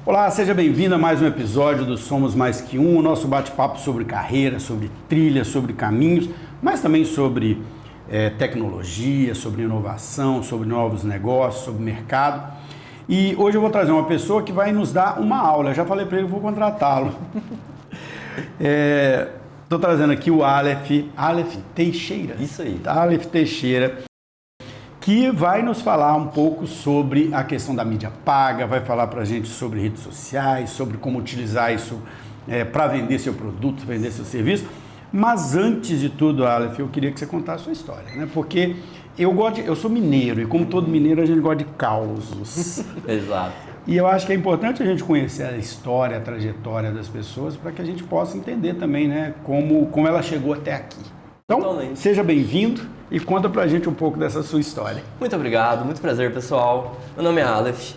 Olá, seja bem-vindo a mais um episódio do Somos Mais Que Um, o nosso bate-papo sobre carreira, sobre trilha, sobre caminhos, mas também sobre tecnologia, sobre inovação, sobre novos negócios, sobre mercado. E hoje eu vou trazer uma pessoa que vai nos dar uma aula. Eu já falei para ele que vou contratá-lo. Estou trazendo aqui o Aleph Teixeira. Isso aí. Aleph Teixeira, que vai nos falar um pouco sobre a questão da mídia paga, vai falar para a gente sobre redes sociais, sobre como utilizar isso para vender seu produto, vender seu serviço. Mas antes de tudo, Aleph, eu queria que você contasse a sua história, né? Porque eu sou mineiro e como todo mineiro a gente gosta de causos. Exato. E eu acho que é importante a gente conhecer a história, a trajetória das pessoas para que a gente possa entender também, né, como ela chegou até aqui. Então, Totalmente. Seja bem-vindo e conta pra gente um pouco dessa sua história. Muito obrigado, muito prazer, pessoal. Meu nome é Aleph.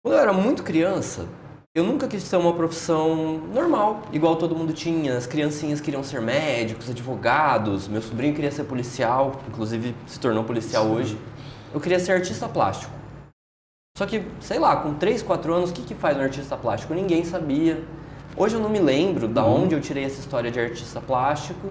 Quando eu era muito criança, eu nunca quis ter uma profissão normal, igual todo mundo tinha. As criancinhas queriam ser médicos, advogados, meu sobrinho queria ser policial, inclusive se tornou policial hoje. Eu queria ser artista plástico. Só que, sei lá, com 3, 4 anos, o que faz um artista plástico? Ninguém sabia. Hoje eu não me lembro de onde eu tirei essa história de artista plástico,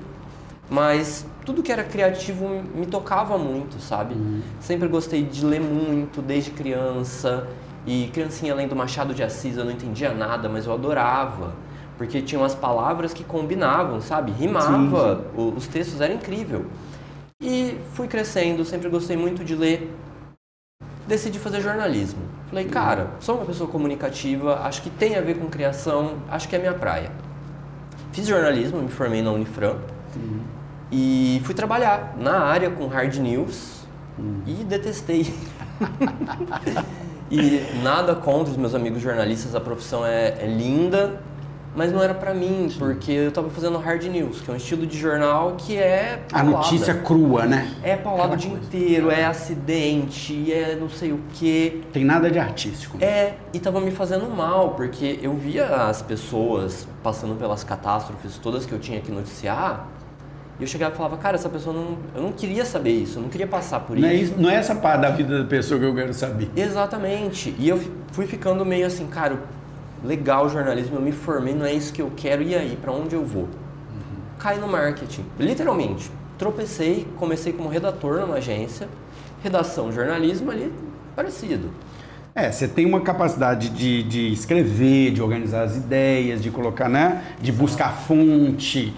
mas tudo que era criativo me tocava muito, sabe? Sempre gostei de ler muito, desde criança. E criancinha lendo Machado de Assis, eu não entendia nada, mas eu adorava. Porque tinha umas palavras que combinavam, sabe? Rimava, os textos eram incríveis. E fui crescendo, sempre gostei muito de ler. Decidi fazer jornalismo. Falei, cara, sou uma pessoa comunicativa, acho que tem a ver com criação, acho que é minha praia. Fiz jornalismo, me formei na Unifran. E fui trabalhar na área com hard news e detestei. E nada contra os meus amigos jornalistas, a profissão é linda, mas não era pra mim, porque eu tava fazendo hard news, que é um estilo de jornal que é paulada. A notícia crua, né? É paulada o dia inteiro, é acidente, é não sei o quê. Tem nada de artístico. E tava me fazendo mal, porque eu via as pessoas passando pelas catástrofes todas que eu tinha que noticiar, e eu chegava e falava, cara, essa pessoa eu não queria saber isso, eu não queria passar por isso. Não é essa parte da vida da pessoa que eu quero saber. Exatamente. E eu fui ficando meio assim, cara, legal o jornalismo, eu me formei, não é isso que eu quero, e aí, pra onde eu vou? Caí no marketing, literalmente. Tropecei, comecei como redator numa agência, redação, jornalismo ali, parecido. Você tem uma capacidade de escrever, de organizar as ideias, de colocar, né? De buscar fonte.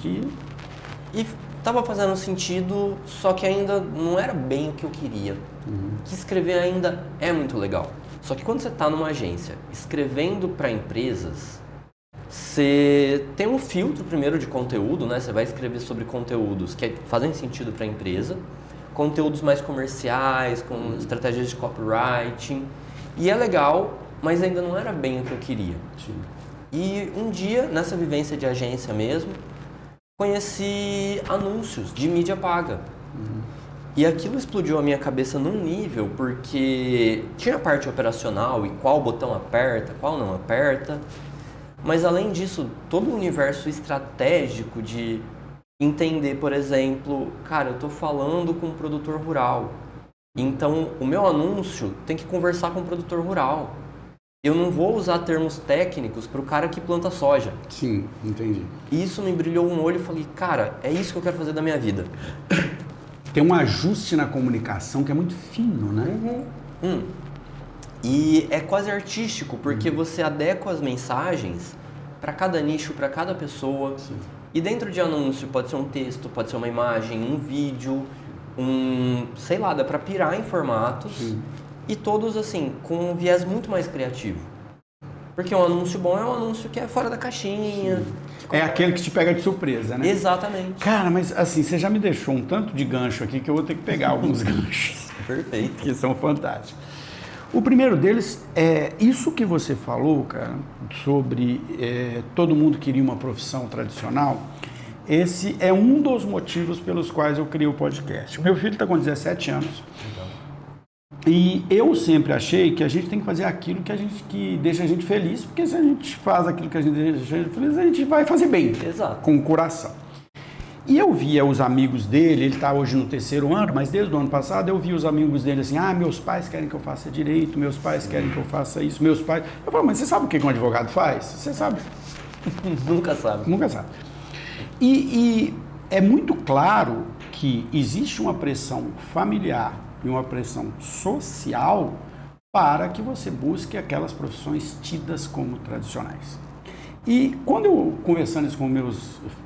E estava fazendo sentido, só que ainda não era bem o que eu queria. Que escrever ainda é muito legal. Só que quando você está numa agência escrevendo para empresas, você tem um filtro primeiro de conteúdo, né? Você vai escrever sobre conteúdos que fazem sentido para a empresa, conteúdos mais comerciais, com estratégias de copywriting. E é legal, mas ainda não era bem o que eu queria. Sim. E um dia, nessa vivência de agência mesmo, conheci anúncios de mídia paga. E aquilo explodiu a minha cabeça num nível, porque tinha a parte operacional e qual botão aperta, qual não aperta, mas além disso, todo o universo estratégico de entender, por exemplo, cara, eu estou falando com um produtor rural, então o meu anúncio tem que conversar com o produtor rural. Eu não vou usar termos técnicos para o cara que planta soja. Sim, entendi. E isso me brilhou um olho e falei, cara, é isso que eu quero fazer da minha vida. Tem um ajuste na comunicação que é muito fino, né? E é quase artístico, porque você adequa as mensagens para cada nicho, para cada pessoa. Sim. E dentro de anúncio pode ser um texto, pode ser uma imagem, um vídeo, sei lá, dá para pirar em formatos. Sim. E todos, assim, com um viés muito mais criativo. Porque um anúncio bom é um anúncio que é fora da caixinha. É aquele que te pega de surpresa, né? Exatamente. Cara, mas assim, você já me deixou um tanto de gancho aqui que eu vou ter que pegar alguns ganchos. Perfeito. Que são fantásticos. O primeiro deles é isso que você falou, cara, sobre todo mundo queria uma profissão tradicional. Esse é um dos motivos pelos quais eu criei o podcast. O meu filho está com 17 anos. E eu sempre achei que a gente tem que fazer aquilo que deixa a gente feliz, porque se a gente faz aquilo que a gente deixa a gente feliz, a gente vai fazer bem. Exato. Com o coração. E eu via os amigos dele, ele está hoje no 3º ano, mas desde o ano passado eu via os amigos dele assim, meus pais querem que eu faça direito, meus pais querem que eu faça isso, meus pais... Eu falo, mas você sabe o que um advogado faz? Você sabe? Nunca sabe. Nunca sabe. E é muito claro que existe uma pressão familiar e uma pressão social para que você busque aquelas profissões tidas como tradicionais. E quando eu, conversando isso com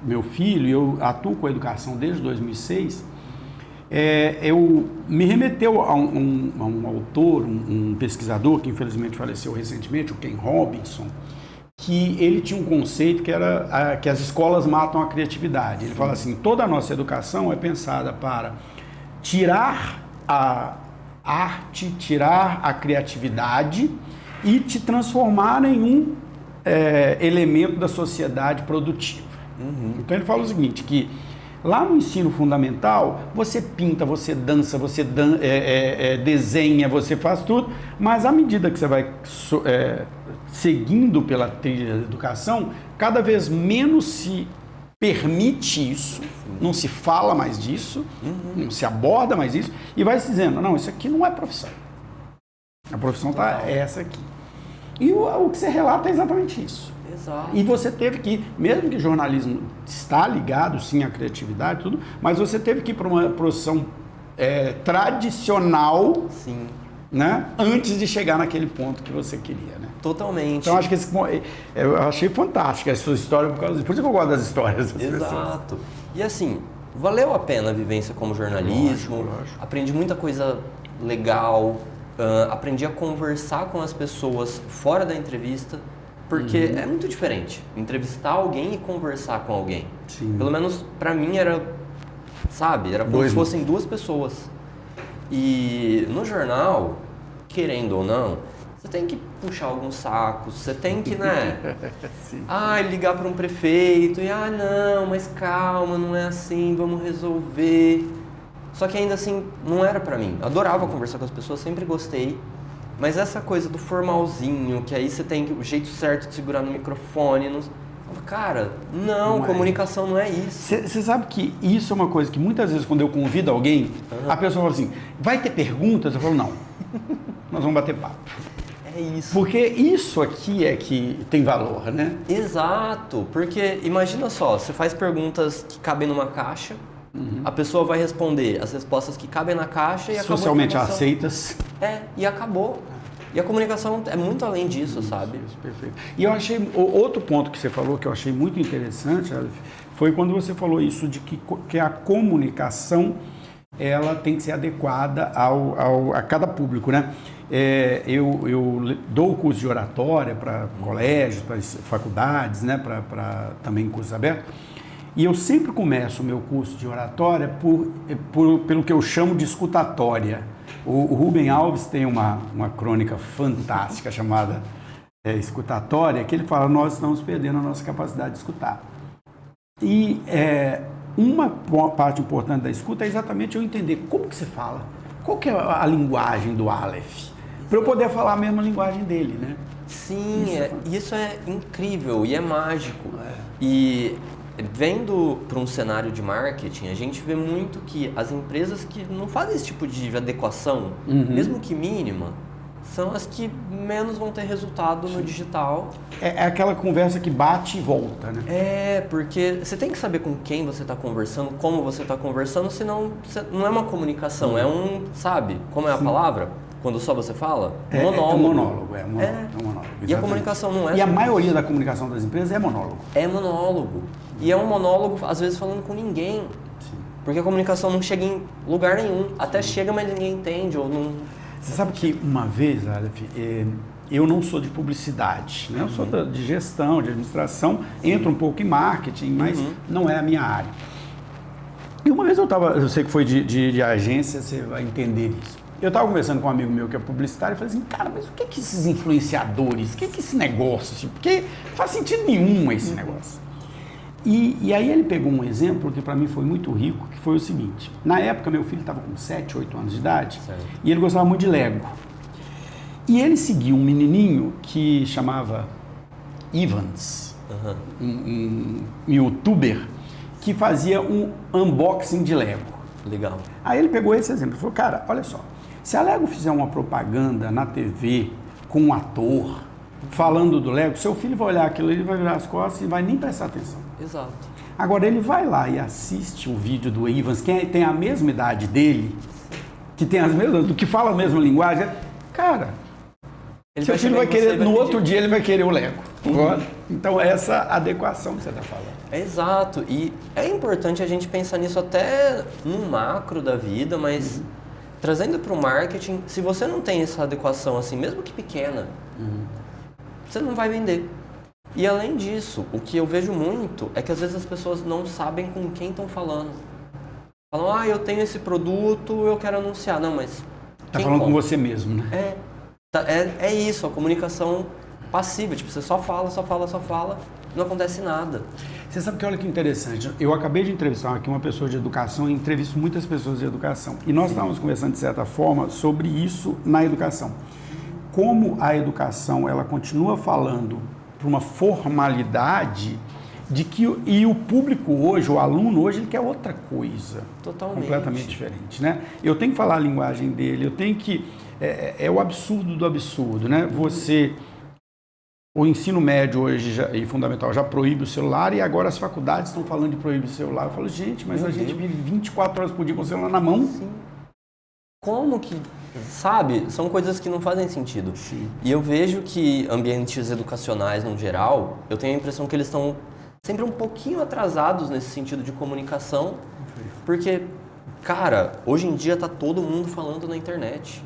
meu filho, eu atuo com a educação desde 2006, eu me remeteu a um autor, um pesquisador que infelizmente faleceu recentemente, o Ken Robinson, que ele tinha um conceito que era que as escolas matam a criatividade. Ele fala assim, toda a nossa educação é pensada para tirar a arte, tirar a criatividade e te transformar em um elemento da sociedade produtiva. Então ele fala o seguinte, que lá no ensino fundamental, você pinta, você dança, você desenha, você faz tudo, mas à medida que você vai seguindo pela trilha da educação, cada vez menos se permite isso, não se fala mais disso, não se aborda mais isso, e vai se dizendo, não, isso aqui não é profissão. A profissão está essa aqui. E o que você relata é exatamente isso. Exato. E você teve que, mesmo que o jornalismo está ligado sim à criatividade e tudo, mas você teve que ir para uma profissão tradicional, sim, né, antes de chegar naquele ponto que você queria, né? Totalmente. Então acho que eu achei fantástica a sua história por causa disso. Por isso que eu gosto das histórias das pessoas. Exato. E assim, valeu a pena a vivência como jornalismo, Lógico. Aprendi muita coisa legal, aprendi a conversar com as pessoas fora da entrevista, porque é muito diferente entrevistar alguém e conversar com alguém. Sim. Pelo menos pra mim era como se fossem duas pessoas. E no jornal, querendo ou não, você tem que puxar alguns sacos, você tem que, né? Sim. Ligar para um prefeito e, não, mas calma, não é assim, vamos resolver. Só que ainda assim, não era pra mim. Adorava conversar com as pessoas, sempre gostei. Mas essa coisa do formalzinho, que aí você tem o jeito certo de segurar no microfone, cara, não comunicação não é isso. Você sabe que isso é uma coisa que muitas vezes quando eu convido alguém, a pessoa fala assim, vai ter perguntas? Eu falo, não, nós vamos bater papo. É isso. Porque isso aqui é que tem valor, né? Exato, porque imagina só, você faz perguntas que cabem numa caixa, a pessoa vai responder as respostas que cabem na caixa e acabou. Socialmente aceitas. E acabou. E a comunicação é muito além disso, sabe? Isso, perfeito. E eu achei, outro ponto que você falou que eu achei muito interessante, Aleph, foi quando você falou isso de que a comunicação ela tem que ser adequada a cada público, né? Eu dou o curso de oratória para colégios, para faculdades, né? Para também cursos abertos. E eu sempre começo o meu curso de oratória pelo que eu chamo de escutatória. O Rubem Alves tem uma crônica fantástica chamada Escutatória, que ele fala, nós estamos perdendo a nossa capacidade de escutar. E uma parte importante da escuta é exatamente eu entender como que você fala, qual que é a linguagem do Aleph, para eu poder falar a mesma linguagem dele, né? Sim, isso é incrível e é mágico. E vendo para um cenário de marketing, a gente vê muito que as empresas que não fazem esse tipo de adequação, mesmo que mínima, são as que menos vão ter resultado no digital. É aquela conversa que bate e volta, né? Porque você tem que saber com quem você está conversando, como você está conversando, senão não é uma comunicação, é um, sabe, como é a palavra? Quando só você fala? Monólogo. É um monólogo. E a comunicação não é. E a maioria da comunicação das empresas é monólogo. É monólogo. E é um monólogo, às vezes, falando com ninguém. Sim. Porque a comunicação não chega em lugar nenhum. Até chega, mas ninguém entende ou não... Você sabe que uma vez, Aleph, eu não sou de publicidade, né? Eu sou de gestão, de administração, entro um pouco em marketing, mas não é a minha área. E uma vez eu sei que foi de agência, você vai entender isso. Eu estava conversando com um amigo meu que é publicitário e falei assim, cara, mas o que esses influenciadores, o que esse negócio? Porque não faz sentido nenhum esse negócio. E aí ele pegou um exemplo que para mim foi muito rico, que foi o seguinte. Na época, meu filho estava com 7, 8 anos de idade, certo, e ele gostava muito de Lego. E ele seguia um menininho que chamava Ivans, um youtuber, que fazia um unboxing de Lego. Legal. Aí ele pegou esse exemplo e falou, cara, olha só, se a Lego fizer uma propaganda na TV com um ator falando do Lego, seu filho vai olhar aquilo, ele vai virar as costas e vai nem prestar atenção. Exato. Agora ele vai lá e assiste o vídeo do Ivans, que tem a mesma idade dele, que tem as mesmas, que fala a mesma linguagem, cara, seu filho vai querer, no outro dia ele vai querer o Lego. Então essa adequação que você está falando. Exato, e é importante a gente pensar nisso até no macro da vida, mas trazendo para o marketing, se você não tem essa adequação assim, mesmo que pequena, você não vai vender. E além disso, o que eu vejo muito é que às vezes as pessoas não sabem com quem estão falando. Falam, eu tenho esse produto, eu quero anunciar. Não, mas tá falando com você mesmo, né? É isso, a comunicação passiva, tipo, você só fala, não acontece nada. Você sabe que olha que interessante, eu acabei de entrevistar aqui uma pessoa de educação e entrevisto muitas pessoas de educação. E nós estávamos conversando, de certa forma, sobre isso na educação. Como a educação, ela continua falando para uma formalidade de que e o público hoje, o aluno hoje, ele quer outra coisa. Totalmente. Completamente diferente, né? Eu tenho que falar a linguagem dele, eu tenho que... É o absurdo do absurdo, né? O ensino médio hoje e fundamental já proíbe o celular e agora as faculdades estão falando de proibir o celular. Eu falo, gente, mas a gente vive 24 horas por dia com o celular na mão. Sim. Como que... Sabe? São coisas que não fazem sentido. Sim. E eu vejo que ambientes educacionais, no geral, eu tenho a impressão que eles estão sempre um pouquinho atrasados nesse sentido de comunicação, porque, cara, hoje em dia tá todo mundo falando na internet.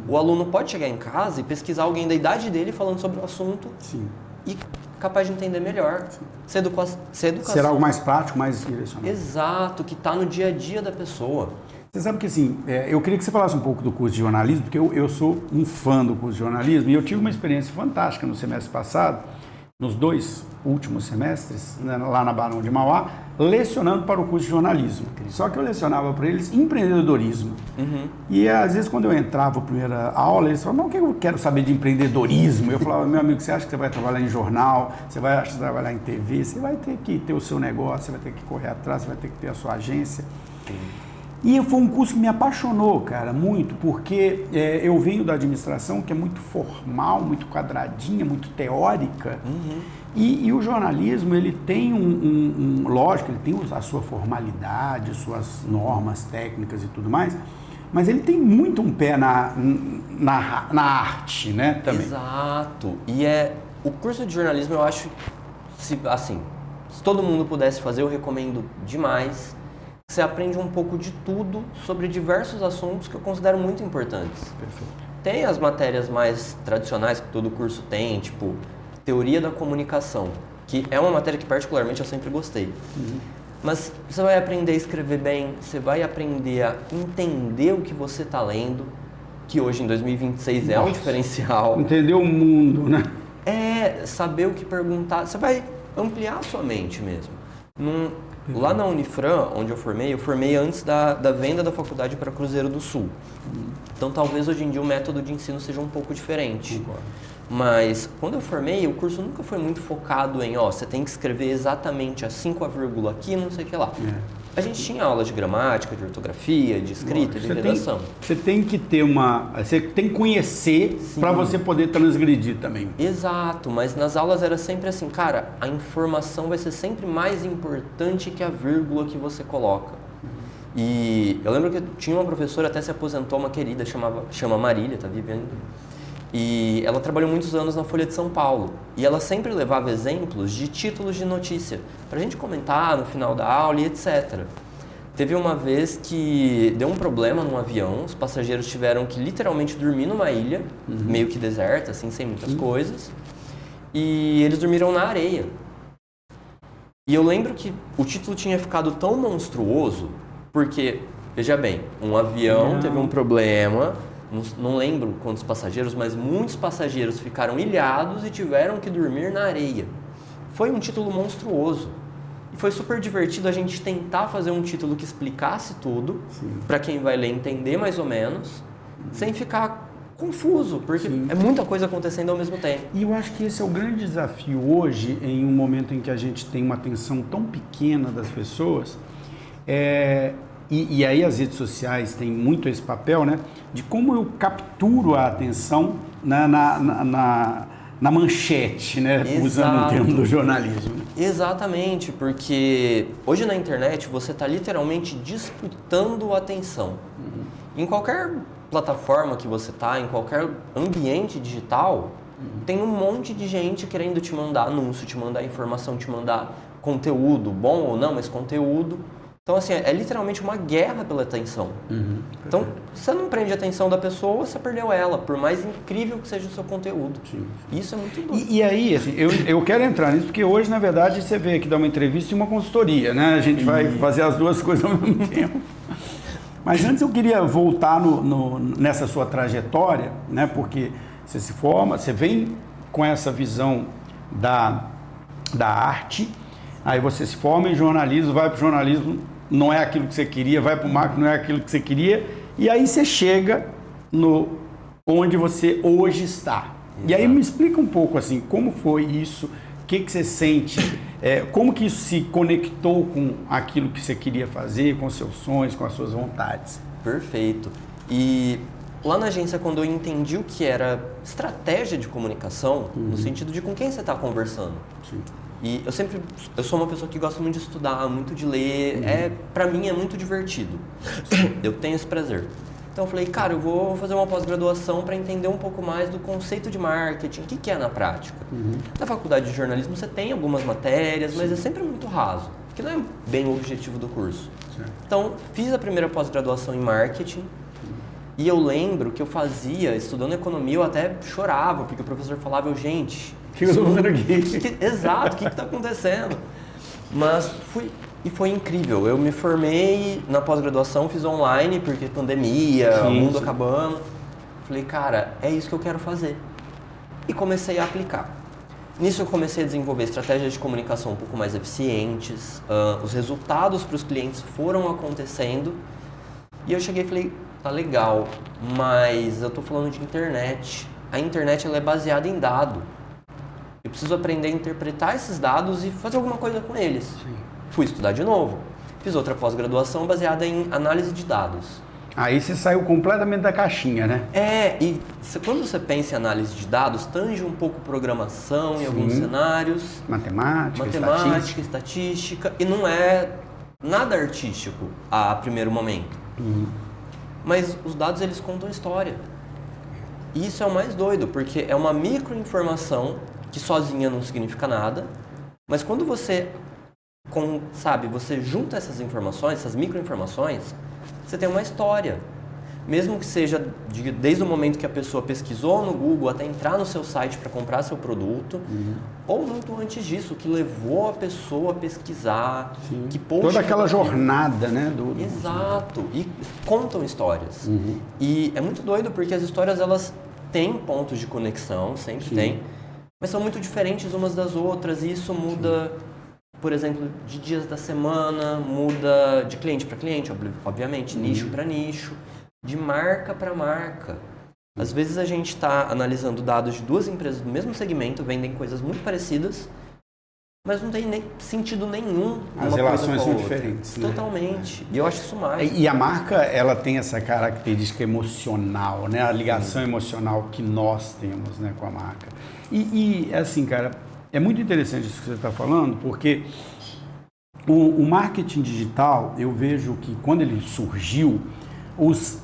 O aluno pode chegar em casa e pesquisar alguém da idade dele falando sobre o assunto. Sim. E capaz de entender melhor. Ser educação. Será algo mais prático, mais direcionado. Exato, que tá no dia a dia da pessoa. Você sabe que assim, eu queria que você falasse um pouco do curso de jornalismo, porque eu sou um fã do curso de jornalismo e eu tive uma experiência fantástica no semestre passado, nos 2 últimos semestres, né, lá na Barão de Mauá, lecionando para o curso de jornalismo. Só que eu lecionava para eles empreendedorismo. E às vezes quando eu entrava na primeira aula, eles falavam, mas o que eu quero saber de empreendedorismo? Eu falava, meu amigo, você acha que você vai trabalhar em jornal, você vai trabalhar em TV, você vai ter que ter o seu negócio, você vai ter que correr atrás, você vai ter que ter a sua agência. E foi um curso que me apaixonou, cara, muito, porque eu venho da administração, que é muito formal, muito quadradinha, muito teórica, e o jornalismo, ele tem lógico, ele tem a sua formalidade, suas normas técnicas e tudo mais, mas ele tem muito um pé na arte, né, também. Exato, e o curso de jornalismo, eu acho, se todo mundo pudesse fazer, eu recomendo demais. Você aprende um pouco de tudo sobre diversos assuntos que eu considero muito importantes. Perfeito. Tem as matérias mais tradicionais que todo curso tem, tipo teoria da comunicação, que é uma matéria que particularmente eu sempre gostei. Mas você vai aprender a escrever bem, você vai aprender a entender o que você está lendo, que hoje em 2026 é um diferencial. Entender o mundo, né? Saber o que perguntar, você vai ampliar a sua mente mesmo. Lá na Unifran, onde eu formei antes da venda da faculdade para Cruzeiro do Sul. Então talvez hoje em dia o método de ensino seja um pouco diferente. Mas quando eu formei, o curso nunca foi muito focado em, você tem que escrever exatamente assim com a vírgula aqui, não sei o que lá. A gente tinha aulas de gramática, de ortografia, de escrita, de redação. Você tem que ter você tem que conhecer para você poder transgredir também. Exato, mas nas aulas era sempre assim, cara, a informação vai ser sempre mais importante que a vírgula que você coloca. E eu lembro que tinha uma professora, até se aposentou, uma querida, chama Marília, tá vivendo. E ela trabalhou muitos anos na Folha de São Paulo. E ela sempre levava exemplos de títulos de notícia, pra gente comentar no final da aula e etc. Teve uma vez que deu um problema num avião, os passageiros tiveram que literalmente dormir numa ilha, meio que deserta, assim, sem muitas coisas. E eles dormiram na areia. E eu lembro que o título tinha ficado tão monstruoso, porque, veja bem, um avião teve um problema... Não lembro quantos passageiros, mas muitos passageiros ficaram ilhados e tiveram que dormir na areia. Foi um título monstruoso. E foi super divertido a gente tentar fazer um título que explicasse tudo, para quem vai ler entender mais ou menos, sem ficar confuso, porque é muita coisa acontecendo ao mesmo tempo. E eu acho que esse é o grande desafio hoje, em um momento em que a gente tem uma atenção tão pequena das pessoas, e aí as redes sociais têm muito esse papel, né? De como eu capturo a atenção na manchete, né? Usando o termo do jornalismo. Exatamente, porque hoje na internet você está literalmente disputando a atenção. Em qualquer plataforma que você está, em qualquer ambiente digital, tem um monte de gente querendo te mandar anúncio, te mandar informação, te mandar conteúdo, bom ou não, mas conteúdo. Então, assim, é literalmente uma guerra pela atenção. Então, se você não prende a atenção da pessoa, você perdeu ela, por mais incrível que seja o seu conteúdo. Sim. Isso é muito doido. E aí, assim, eu quero entrar nisso, porque hoje, na verdade, você vê que dá uma entrevista e uma consultoria, né? A gente vai fazer as duas coisas ao mesmo tempo. Mas antes eu queria voltar nessa sua trajetória, né? Porque você se forma, você vem com essa visão da arte, aí você se forma em jornalismo, vai para o jornalismo, não é aquilo que você queria, vai para o marketing, não é aquilo que você queria, e aí você chega onde você hoje está. Exato. E aí me explica um pouco assim, como foi isso, o que você sente, como que isso se conectou com aquilo que você queria fazer, com seus sonhos, com as suas vontades. Perfeito. E lá na agência, quando eu entendi o que era estratégia de comunicação, no sentido de com quem você está conversando. Sim. E eu sou uma pessoa que gosta muito de estudar, muito de ler, pra mim é muito divertido. Eu tenho esse prazer. Então eu falei, cara, eu vou fazer uma pós-graduação para entender um pouco mais do conceito de marketing, o que é na prática. Na faculdade de jornalismo você tem algumas matérias, mas é sempre muito raso, que não é bem o objetivo do curso. Certo. Então fiz a primeira pós-graduação em marketing, e eu lembro que eu fazia, estudando economia, eu até chorava, porque o professor falava, gente... O que eu estou fazendo aqui? Exato, o que está acontecendo? Mas foi incrível. Eu me formei na pós-graduação, fiz online, porque pandemia, o mundo acabando. Falei, cara, é isso que eu quero fazer. E comecei a aplicar. Nisso eu comecei a desenvolver estratégias de comunicação um pouco mais eficientes, os resultados para os clientes foram acontecendo, e eu cheguei e falei, tá legal, mas eu tô falando de internet. A internet ela é baseada em dado. Eu preciso aprender a interpretar esses dados e fazer alguma coisa com eles. Sim. Fui estudar de novo. Fiz outra pós-graduação baseada em análise de dados. Aí você saiu completamente da caixinha, né? Quando você pensa em análise de dados, tange um pouco programação em alguns cenários. Matemática, estatística. E não é nada artístico a primeiro momento. Mas os dados, eles contam história. E isso é o mais doido, porque é uma microinformação que sozinha não significa nada, mas quando você, você junta essas informações, essas microinformações, você tem uma história. Mesmo que seja desde o momento que a pessoa pesquisou no Google até entrar no seu site para comprar seu produto, ou muito antes disso, que levou a pessoa a pesquisar, que toda aquela jornada, né? Exato, e contam histórias. E é muito doido porque as histórias, elas têm pontos de conexão, sempre tem, mas são muito diferentes umas das outras, e isso muda, por exemplo, de dias da semana, muda de cliente para cliente, obviamente, nicho para nicho, de marca para marca. Às vezes a gente está analisando dados de duas empresas do mesmo segmento, vendem coisas muito parecidas, mas não tem sentido nenhum. As relações são diferentes, né? Totalmente. E eu acho isso mais. E a marca, ela tem essa característica emocional, né? A ligação emocional que nós temos, né, com a marca. E assim, cara, é muito interessante isso que você está falando, porque o marketing digital, eu vejo que quando ele surgiu, os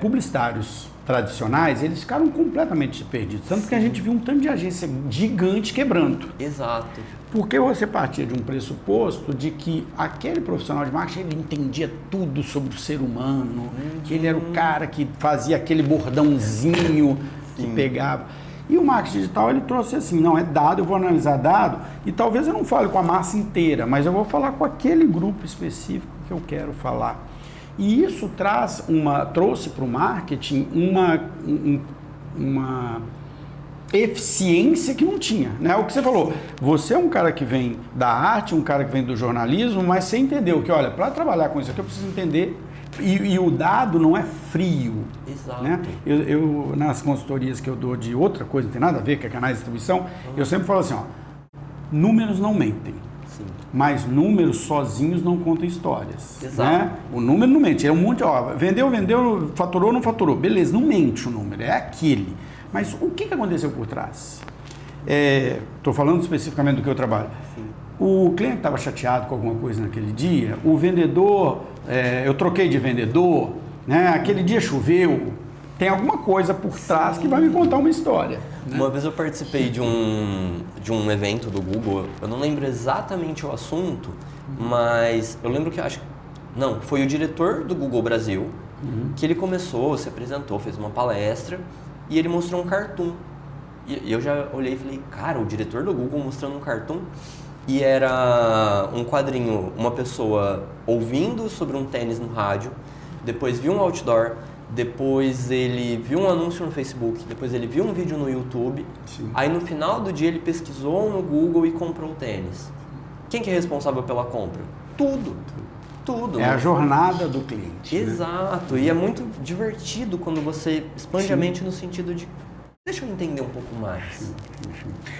publicitários tradicionais, eles ficaram completamente perdidos. Tanto que a gente viu um tanto de agência gigante quebrando. Exato. Porque você partia de um pressuposto de que aquele profissional de marketing, ele entendia tudo sobre o ser humano, que ele era o cara que fazia aquele bordãozinho que pegava. E o marketing digital, ele trouxe assim, não, é dado, eu vou analisar dado, e talvez eu não fale com a massa inteira, mas eu vou falar com aquele grupo específico que eu quero falar. E isso trouxe para o marketing uma eficiência que não tinha, né? O que você falou, você é um cara que vem da arte, um cara que vem do jornalismo, mas você entendeu que, olha, para trabalhar com isso aqui eu preciso entender E o dado não é frio. Exato. Né? Eu, nas consultorias que eu dou de outra coisa, não tem nada a ver com canais de distribuição, eu sempre falo assim, ó, números não mentem. Sim. Mas números sozinhos não contam histórias. Exato. Né? O número não mente. É um monte, ó, vendeu, faturou, não faturou. Beleza, não mente o número, é aquele. Mas o que aconteceu por trás? Estou falando especificamente do que eu trabalho. Sim. O cliente estava chateado com alguma coisa naquele dia, o vendedor, eu troquei de vendedor, né? Aquele dia choveu, tem alguma coisa por trás que vai me contar uma história. Né? Uma vez eu participei de um evento do Google, eu não lembro exatamente o assunto, mas eu lembro que foi o diretor do Google Brasil, que ele começou, se apresentou, fez uma palestra e ele mostrou um cartoon. E eu já olhei e falei, cara, o diretor do Google mostrando um cartoon. E era um quadrinho, uma pessoa ouvindo sobre um tênis no rádio, depois viu um outdoor, depois ele viu um anúncio no Facebook, depois ele viu um vídeo no YouTube. Sim. Aí no final do dia ele pesquisou no Google e comprou o tênis. Quem que é responsável pela compra? Tudo. É a jornada do cliente. Exato. Né? E é muito divertido quando você expande a mente no sentido de deixa eu entender um pouco mais.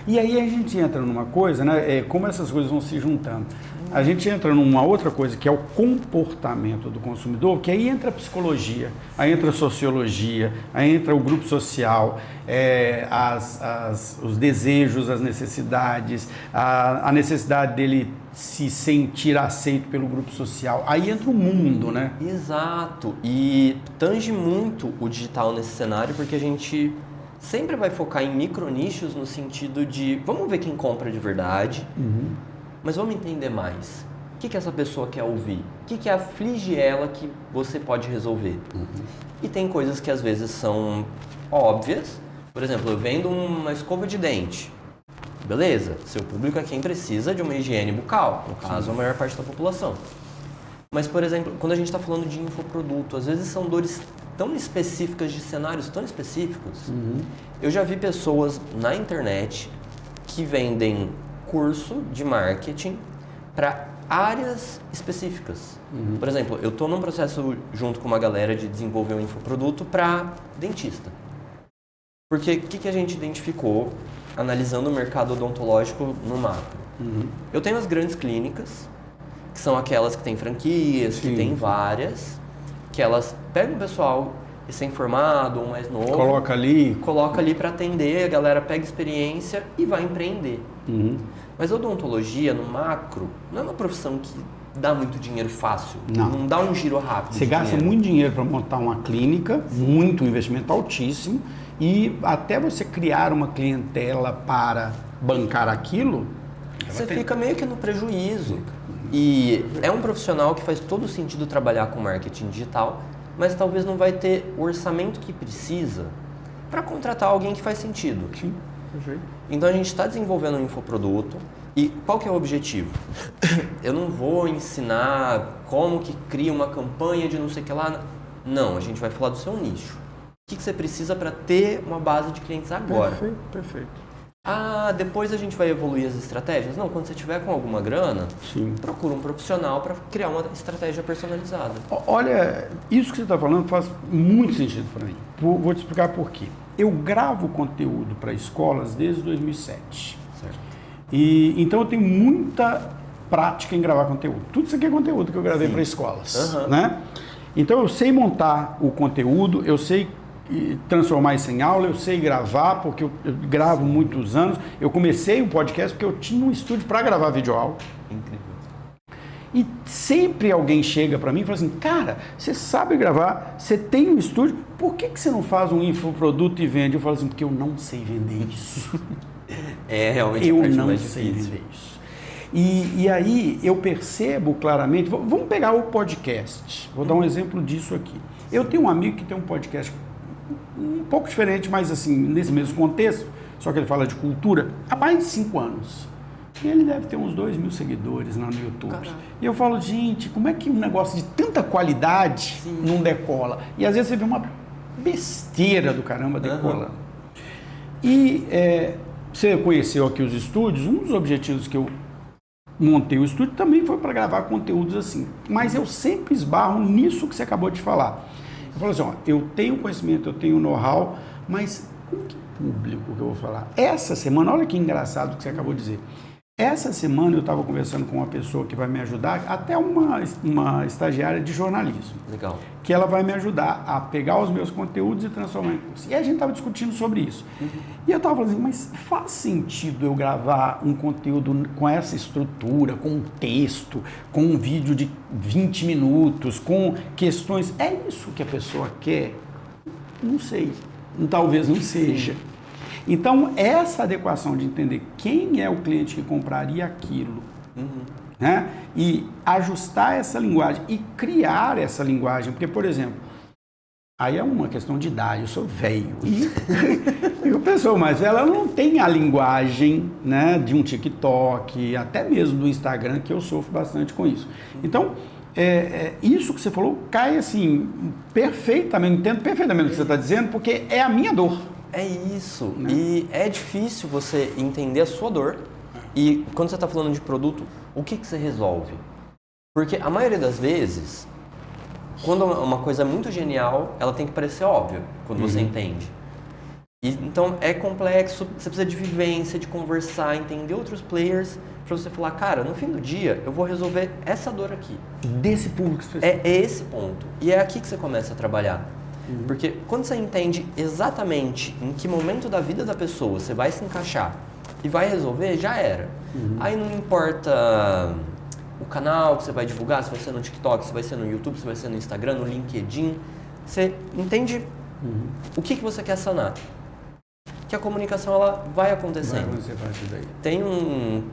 E aí a gente entra numa coisa, né? Como essas coisas vão se juntando. A gente entra numa outra coisa que é o comportamento do consumidor, que aí entra a psicologia, aí entra a sociologia, aí entra o grupo social, os desejos, as necessidades, a necessidade dele se sentir aceito pelo grupo social. Aí entra o mundo, né? Exato. E tange muito o digital nesse cenário, porque a gente sempre vai focar em micronichos no sentido de vamos ver quem compra de verdade, mas vamos entender mais. O que essa pessoa quer ouvir? O que aflige ela que você pode resolver? E tem coisas que às vezes são óbvias. Por exemplo, eu vendo uma escova de dente. Beleza, seu público é quem precisa de uma higiene bucal, no caso a maior parte da população. Mas, por exemplo, quando a gente está falando de infoproduto, às vezes são dores tão específicas, de cenários tão específicos. Eu já vi pessoas na internet que vendem curso de marketing para áreas específicas. Por exemplo, eu estou num processo junto com uma galera de desenvolver um infoproduto para dentista. Porque o que a gente identificou analisando o mercado odontológico no macro? Eu tenho as grandes clínicas, que são aquelas que têm franquias, que têm várias, que elas pegam o pessoal recém-formado ou mais novo, coloca ali para atender, a galera pega experiência e vai empreender. Mas a odontologia, no macro, não é uma profissão que dá muito dinheiro fácil, não dá um giro rápido. Você gasta muito dinheiro para montar uma clínica, muito investimento altíssimo, e até você criar uma clientela para bancar aquilo, você fica meio que no prejuízo. E é um profissional que faz todo sentido trabalhar com marketing digital, mas talvez não vai ter o orçamento que precisa para contratar alguém que faz sentido. Sim, perfeito. Então a gente está desenvolvendo um infoproduto e qual que é o objetivo? Eu não vou ensinar como que cria uma campanha de não sei o que lá. Não, a gente vai falar do seu nicho. O que você precisa para ter uma base de clientes agora? Perfeito. Depois a gente vai evoluir as estratégias? Não, quando você tiver com alguma grana, procura um profissional para criar uma estratégia personalizada. Olha, isso que você está falando faz muito sentido para mim. Vou te explicar por quê. Eu gravo conteúdo para escolas desde 2007. Certo. E então eu tenho muita prática em gravar conteúdo. Tudo isso aqui é conteúdo que eu gravei para escolas. Né? Então eu sei montar o conteúdo, eu sei transformar isso em aula, eu sei gravar, porque eu gravo muitos anos. Eu comecei o podcast porque eu tinha um estúdio para gravar videoaula. Incrível. E sempre alguém chega para mim e fala assim, cara, você sabe gravar, você tem um estúdio, por que você não faz um infoproduto e vende? Eu falo assim, porque eu não sei vender isso. Realmente eu não sei vender isso. E aí eu percebo claramente, vamos pegar o podcast, vou dar um exemplo disso aqui. Eu tenho um amigo que tem um podcast um pouco diferente, mas assim, nesse mesmo contexto, só que ele fala de cultura, há mais de 5 anos. E ele deve ter uns 2.000 seguidores lá no YouTube. Caramba. E eu falo, gente, como é que um negócio de tanta qualidade não decola? E às vezes você vê uma besteira do caramba decolando. E você conheceu aqui os estúdios, um dos objetivos que eu montei o estúdio também foi para gravar conteúdos assim. Mas eu sempre esbarro nisso que você acabou de falar. Eu falo assim, ó, eu tenho conhecimento, eu tenho know-how, mas com que público que eu vou falar? Essa semana, olha que engraçado o que você acabou de dizer. Essa semana eu estava conversando com uma pessoa que vai me ajudar, até uma estagiária de jornalismo. Legal. Que ela vai me ajudar a pegar os meus conteúdos e transformar em curso. E a gente estava discutindo sobre isso. E eu estava falando assim, mas faz sentido eu gravar um conteúdo com essa estrutura, com um texto, com um vídeo de 20 minutos, com questões... É isso que a pessoa quer? Não sei. Talvez não seja. Então, essa adequação de entender quem é o cliente que compraria aquilo, né? E ajustar essa linguagem e criar essa linguagem, porque, por exemplo, aí é uma questão de idade, eu sou velho e a pessoa mais velha ela não tem a linguagem, né, de um TikTok, até mesmo do Instagram, que eu sofro bastante com isso. Então, isso que você falou cai assim, perfeitamente, entendo perfeitamente o que você está dizendo, porque é a minha dor. É isso, né? E é difícil você entender a sua dor e quando você está falando de produto, o que você resolve? Porque a maioria das vezes, quando uma coisa é muito genial, ela tem que parecer óbvia, quando você entende. E, então é complexo, você precisa de vivência, de conversar, entender outros players, para você falar, cara, no fim do dia eu vou resolver essa dor aqui. Desse público específico. É esse ponto. E é aqui que você começa a trabalhar. Porque quando você entende exatamente em que momento da vida da pessoa você vai se encaixar e vai resolver, já era. Aí não importa o canal que você vai divulgar, se vai ser no TikTok, se vai ser no YouTube, se vai ser no Instagram, no LinkedIn. Você entende o que você quer sanar. Que a comunicação ela vai acontecendo. Tem um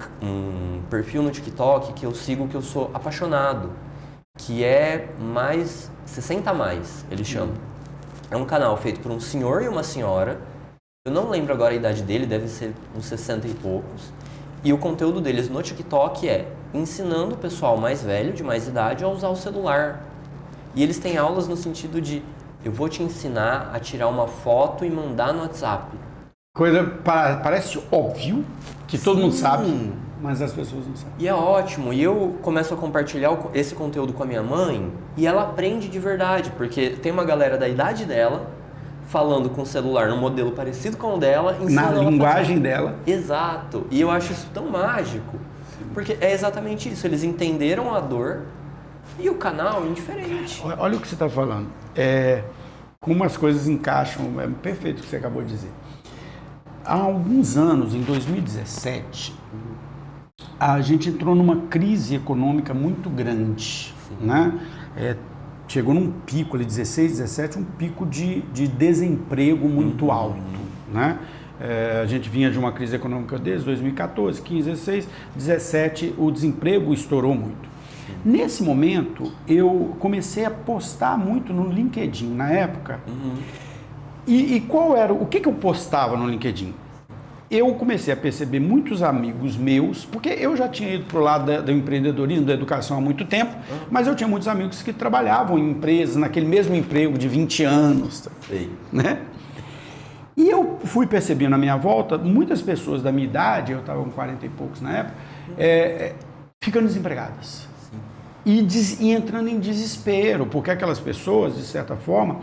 perfil no TikTok que eu sigo que eu sou apaixonado, que é mais 60 a mais, ele chama. É um canal feito por um senhor e uma senhora. Eu não lembro agora a idade dele, deve ser uns 60 e poucos. E o conteúdo deles no TikTok é ensinando o pessoal mais velho, de mais idade, a usar o celular. E eles têm aulas no sentido de eu vou te ensinar a tirar uma foto e mandar no WhatsApp. Coisa parece óbvio, que todo mundo sabe, mas as pessoas não sabem. E é ótimo. E eu começo a compartilhar esse conteúdo com a minha mãe e ela aprende de verdade, porque tem uma galera da idade dela falando com o celular num modelo parecido com o dela, na linguagem dela. Exato. E eu acho isso tão mágico, porque é exatamente isso. Eles entenderam a dor e o canal é indiferente. Olha o que você está falando. Como as coisas encaixam, é perfeito o que você acabou de dizer. Há alguns anos, em 2017, a gente entrou numa crise econômica muito grande, né? Chegou num pico ali, 16, 17, um pico de desemprego muito alto, né? A gente vinha de uma crise econômica desde 2014, 15, 16, 17, o desemprego estourou muito. Nesse momento, eu comecei a postar muito no LinkedIn, na época. E qual era, o que eu postava no LinkedIn? Eu comecei a perceber muitos amigos meus, porque eu já tinha ido para o lado do empreendedorismo, da educação há muito tempo, mas eu tinha muitos amigos que trabalhavam em empresas, naquele mesmo emprego de 20 anos, né? E eu fui percebendo à minha volta, muitas pessoas da minha idade, eu estava com 40 e poucos na época, ficando desempregadas. E entrando em desespero, porque aquelas pessoas, de certa forma,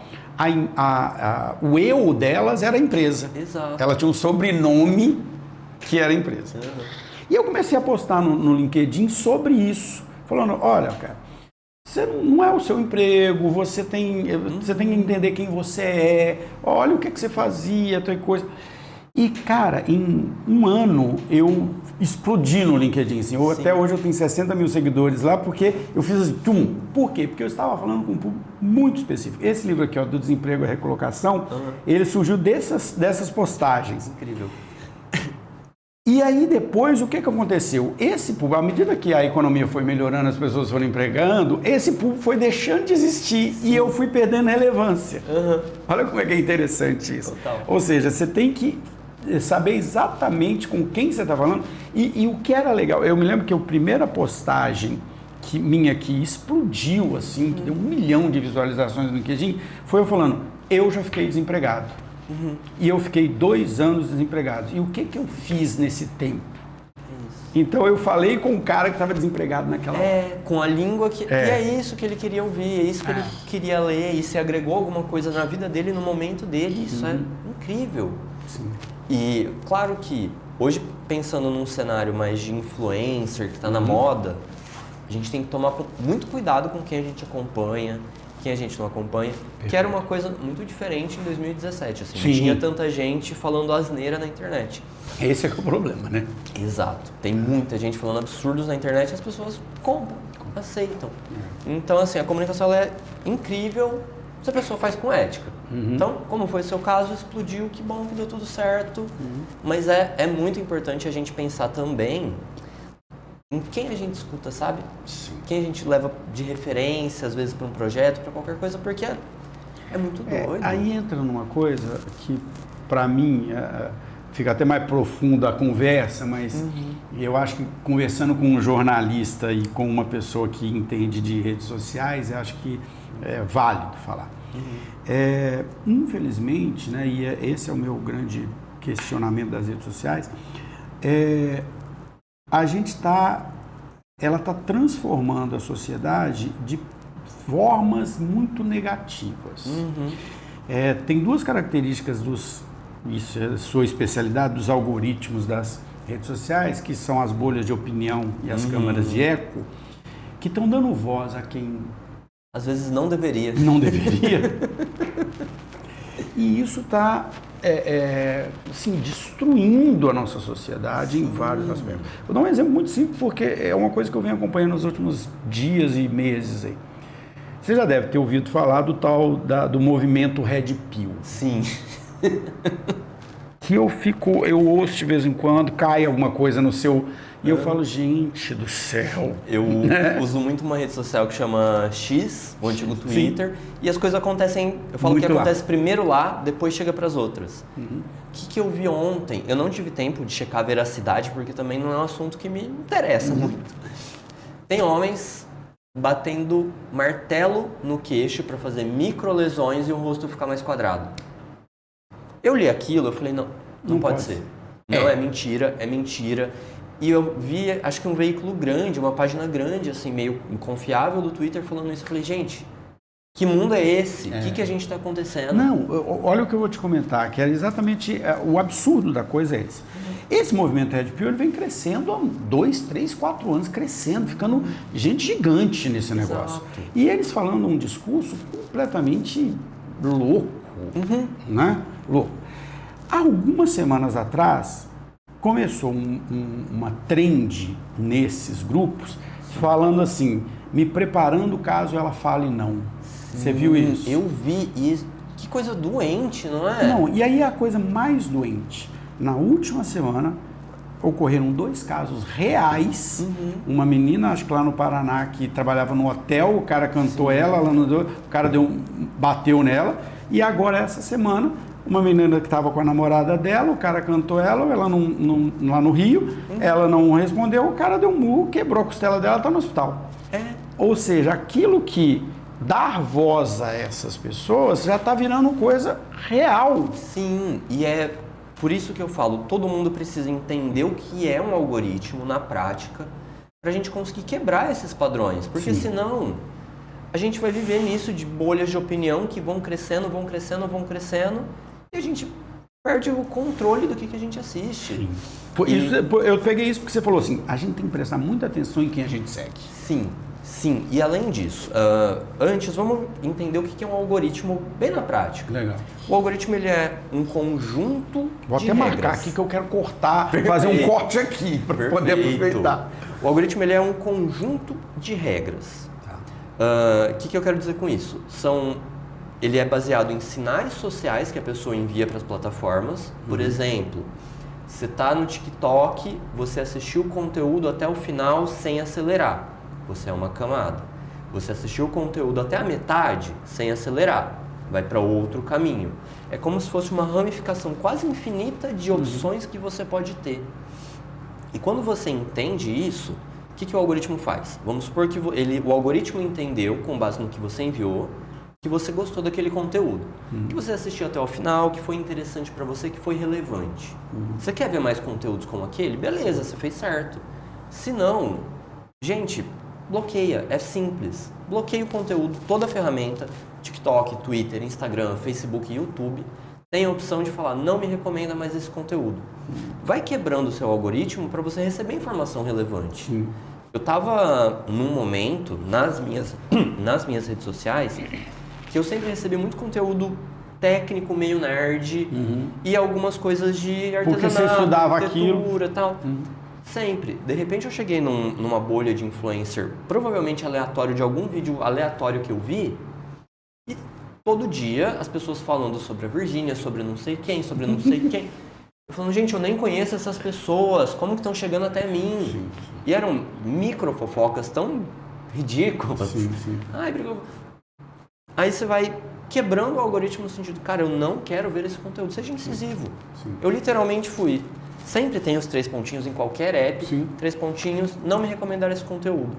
o eu delas era a empresa. Exato. Ela tinha um sobrenome que era a empresa. E eu comecei a postar no LinkedIn sobre isso, falando, olha, cara, você não é o seu emprego, você tem que entender quem você é, olha o que você fazia, outra coisa. E, cara, em um ano eu explodi no LinkedIn. Assim. Até hoje eu tenho 60 mil seguidores lá, porque eu fiz assim, Por quê? Porque eu estava falando com um público muito específico. Esse livro aqui, ó, do Desemprego e Recolocação, ele surgiu dessas postagens. Incrível. E aí depois, o que aconteceu? Esse público, à medida que a economia foi melhorando, as pessoas foram empregando, esse público foi deixando de existir e eu fui perdendo relevância. Olha como é que é interessante isso. Total. Ou seja, você tem que saber exatamente com quem você está falando e o que era legal. Eu me lembro que a primeira postagem minha que explodiu, assim, que deu 1 milhão de visualizações no LinkedIn, foi eu falando, eu já fiquei desempregado. E eu fiquei 2 anos desempregado. E o que eu fiz nesse tempo? Então eu falei com um cara que estava desempregado naquela hora. Com a língua que... E é isso que ele queria ouvir, é isso que ele queria ler, e se agregou alguma coisa na vida dele, no momento dele, isso é incrível. Sim. E claro que hoje, pensando num cenário mais de influencer, que está na moda, a gente tem que tomar muito cuidado com quem a gente acompanha, quem a gente não acompanha, que era uma coisa muito diferente em 2017, assim, não tinha tanta gente falando asneira na internet. Esse é que é o problema, né? Exato. Tem muita gente falando absurdos na internet e as pessoas compram, aceitam. Então, assim, a comunicação ela é incrível se a pessoa faz com ética. Então, como foi o seu caso, explodiu, que bom que deu tudo certo. Mas é muito importante a gente pensar também em quem a gente escuta, sabe? Sim. Quem a gente leva de referência, às vezes, para um projeto, para qualquer coisa, porque é muito doido. Aí entra numa coisa que, para mim, fica até mais profunda a conversa, mas eu acho que conversando com um jornalista e com uma pessoa que entende de redes sociais, eu acho que é válido falar. Infelizmente, né, e esse é o meu grande questionamento das redes sociais, a gente ela está transformando a sociedade de formas muito negativas. Tem duas características isso é a sua especialidade, dos algoritmos das redes sociais, que são as bolhas de opinião e as câmaras de eco, que estão dando voz a quem às vezes não deveria. Não deveria. E isso está assim, destruindo a nossa sociedade em vários aspectos. Vou dar um exemplo muito simples, porque é uma coisa que eu venho acompanhando nos últimos dias e meses aí. Você já deve ter ouvido falar do tal do movimento Red Pill. Sim. Que eu ouço de vez em quando, cai alguma coisa no seu... E eu falo, gente do céu. Eu uso muito uma rede social que chama X, o antigo Twitter, e as coisas acontecem, eu falo muito que acontece primeiro lá, depois chega para as outras. O que eu vi ontem? Eu não tive tempo de checar a veracidade, porque também não é um assunto que me interessa muito. Tem homens batendo martelo no queixo para fazer microlesões e o rosto ficar mais quadrado. Eu li aquilo, eu falei, não pode ser. Não, é mentira. E eu vi, acho que um veículo grande, uma página grande, assim, meio inconfiável do Twitter falando isso. Eu falei, gente, que mundo é esse? O que a gente está acontecendo? Não, olha o que eu vou te comentar, que é exatamente o absurdo da coisa é esse. Esse movimento Red Pill, ele vem crescendo há 2, 3, 4 anos, crescendo, ficando gente gigante nesse negócio. E eles falando um discurso completamente louco, né? Louco. Há algumas semanas atrás, começou uma trend nesses grupos, falando assim, me preparando caso ela fale não. Você viu isso? Eu vi isso. Que coisa doente, não é? Não, e aí a coisa mais doente. Na última semana, ocorreram 2 casos reais. Uma menina, acho que lá no Paraná, que trabalhava no hotel, o cara cantou ela não deu, o cara bateu nela. E agora, essa semana, uma menina que estava com a namorada dela, o cara cantou ela lá no Rio, ela não respondeu, o cara deu um murro, quebrou a costela dela, está no hospital. Ou seja, aquilo que dar voz a essas pessoas já está virando coisa real. Sim, e é por isso que eu falo, todo mundo precisa entender o que é um algoritmo na prática para a gente conseguir quebrar esses padrões, porque senão a gente vai viver nisso de bolhas de opinião que vão crescendo, e a gente perde o controle do que a gente assiste. Eu peguei isso porque você falou assim, a gente tem que prestar muita atenção em quem a gente segue. Sim. E além disso, antes vamos entender o que é um algoritmo bem na prática. Legal. O algoritmo ele é um conjunto Vou de até regras. marcar aqui que eu quero cortar, fazer um corte aqui para poder aproveitar. O algoritmo ele é um conjunto de regras. O que eu quero dizer com isso? Ele é baseado em sinais sociais que a pessoa envia para as plataformas. Por exemplo, você está no TikTok, você assistiu o conteúdo até o final sem acelerar. Você é uma camada. Você assistiu o conteúdo até a metade sem acelerar. Vai para outro caminho. É como se fosse uma ramificação quase infinita de opções que você pode ter. E quando você entende isso, o que o algoritmo faz? Vamos supor que o algoritmo entendeu, com base no que você enviou, que você gostou daquele conteúdo, que você assistiu até o final, que foi interessante para você, que foi relevante. Você quer ver mais conteúdos como aquele? Beleza, você fez certo. Se não, gente, bloqueia, é simples. Bloqueia o conteúdo, toda a ferramenta, TikTok, Twitter, Instagram, Facebook, YouTube, tem a opção de falar, não me recomenda mais esse conteúdo. Vai quebrando o seu algoritmo para você receber informação relevante. Sim. Eu estava num momento nas minhas redes sociais que eu sempre recebi muito conteúdo técnico, meio nerd e algumas coisas de artesanato, porque você estudava arquitetura e tal. Sempre. De repente eu cheguei numa bolha de influencer, provavelmente aleatório, de algum vídeo aleatório que eu vi, e todo dia as pessoas falando sobre a Virgínia, sobre não sei quem, sobre não sei quem. Eu falando, gente, eu nem conheço essas pessoas, como que estão chegando até mim? Sim. E eram micro fofocas tão ridículas. Sim. Ai, brigou. Aí você vai quebrando o algoritmo no sentido, cara, eu não quero ver esse conteúdo, seja incisivo. Sim. Eu literalmente fui. Sempre tem os 3 pontinhos em qualquer app, 3 pontinhos, não me recomendar esse conteúdo.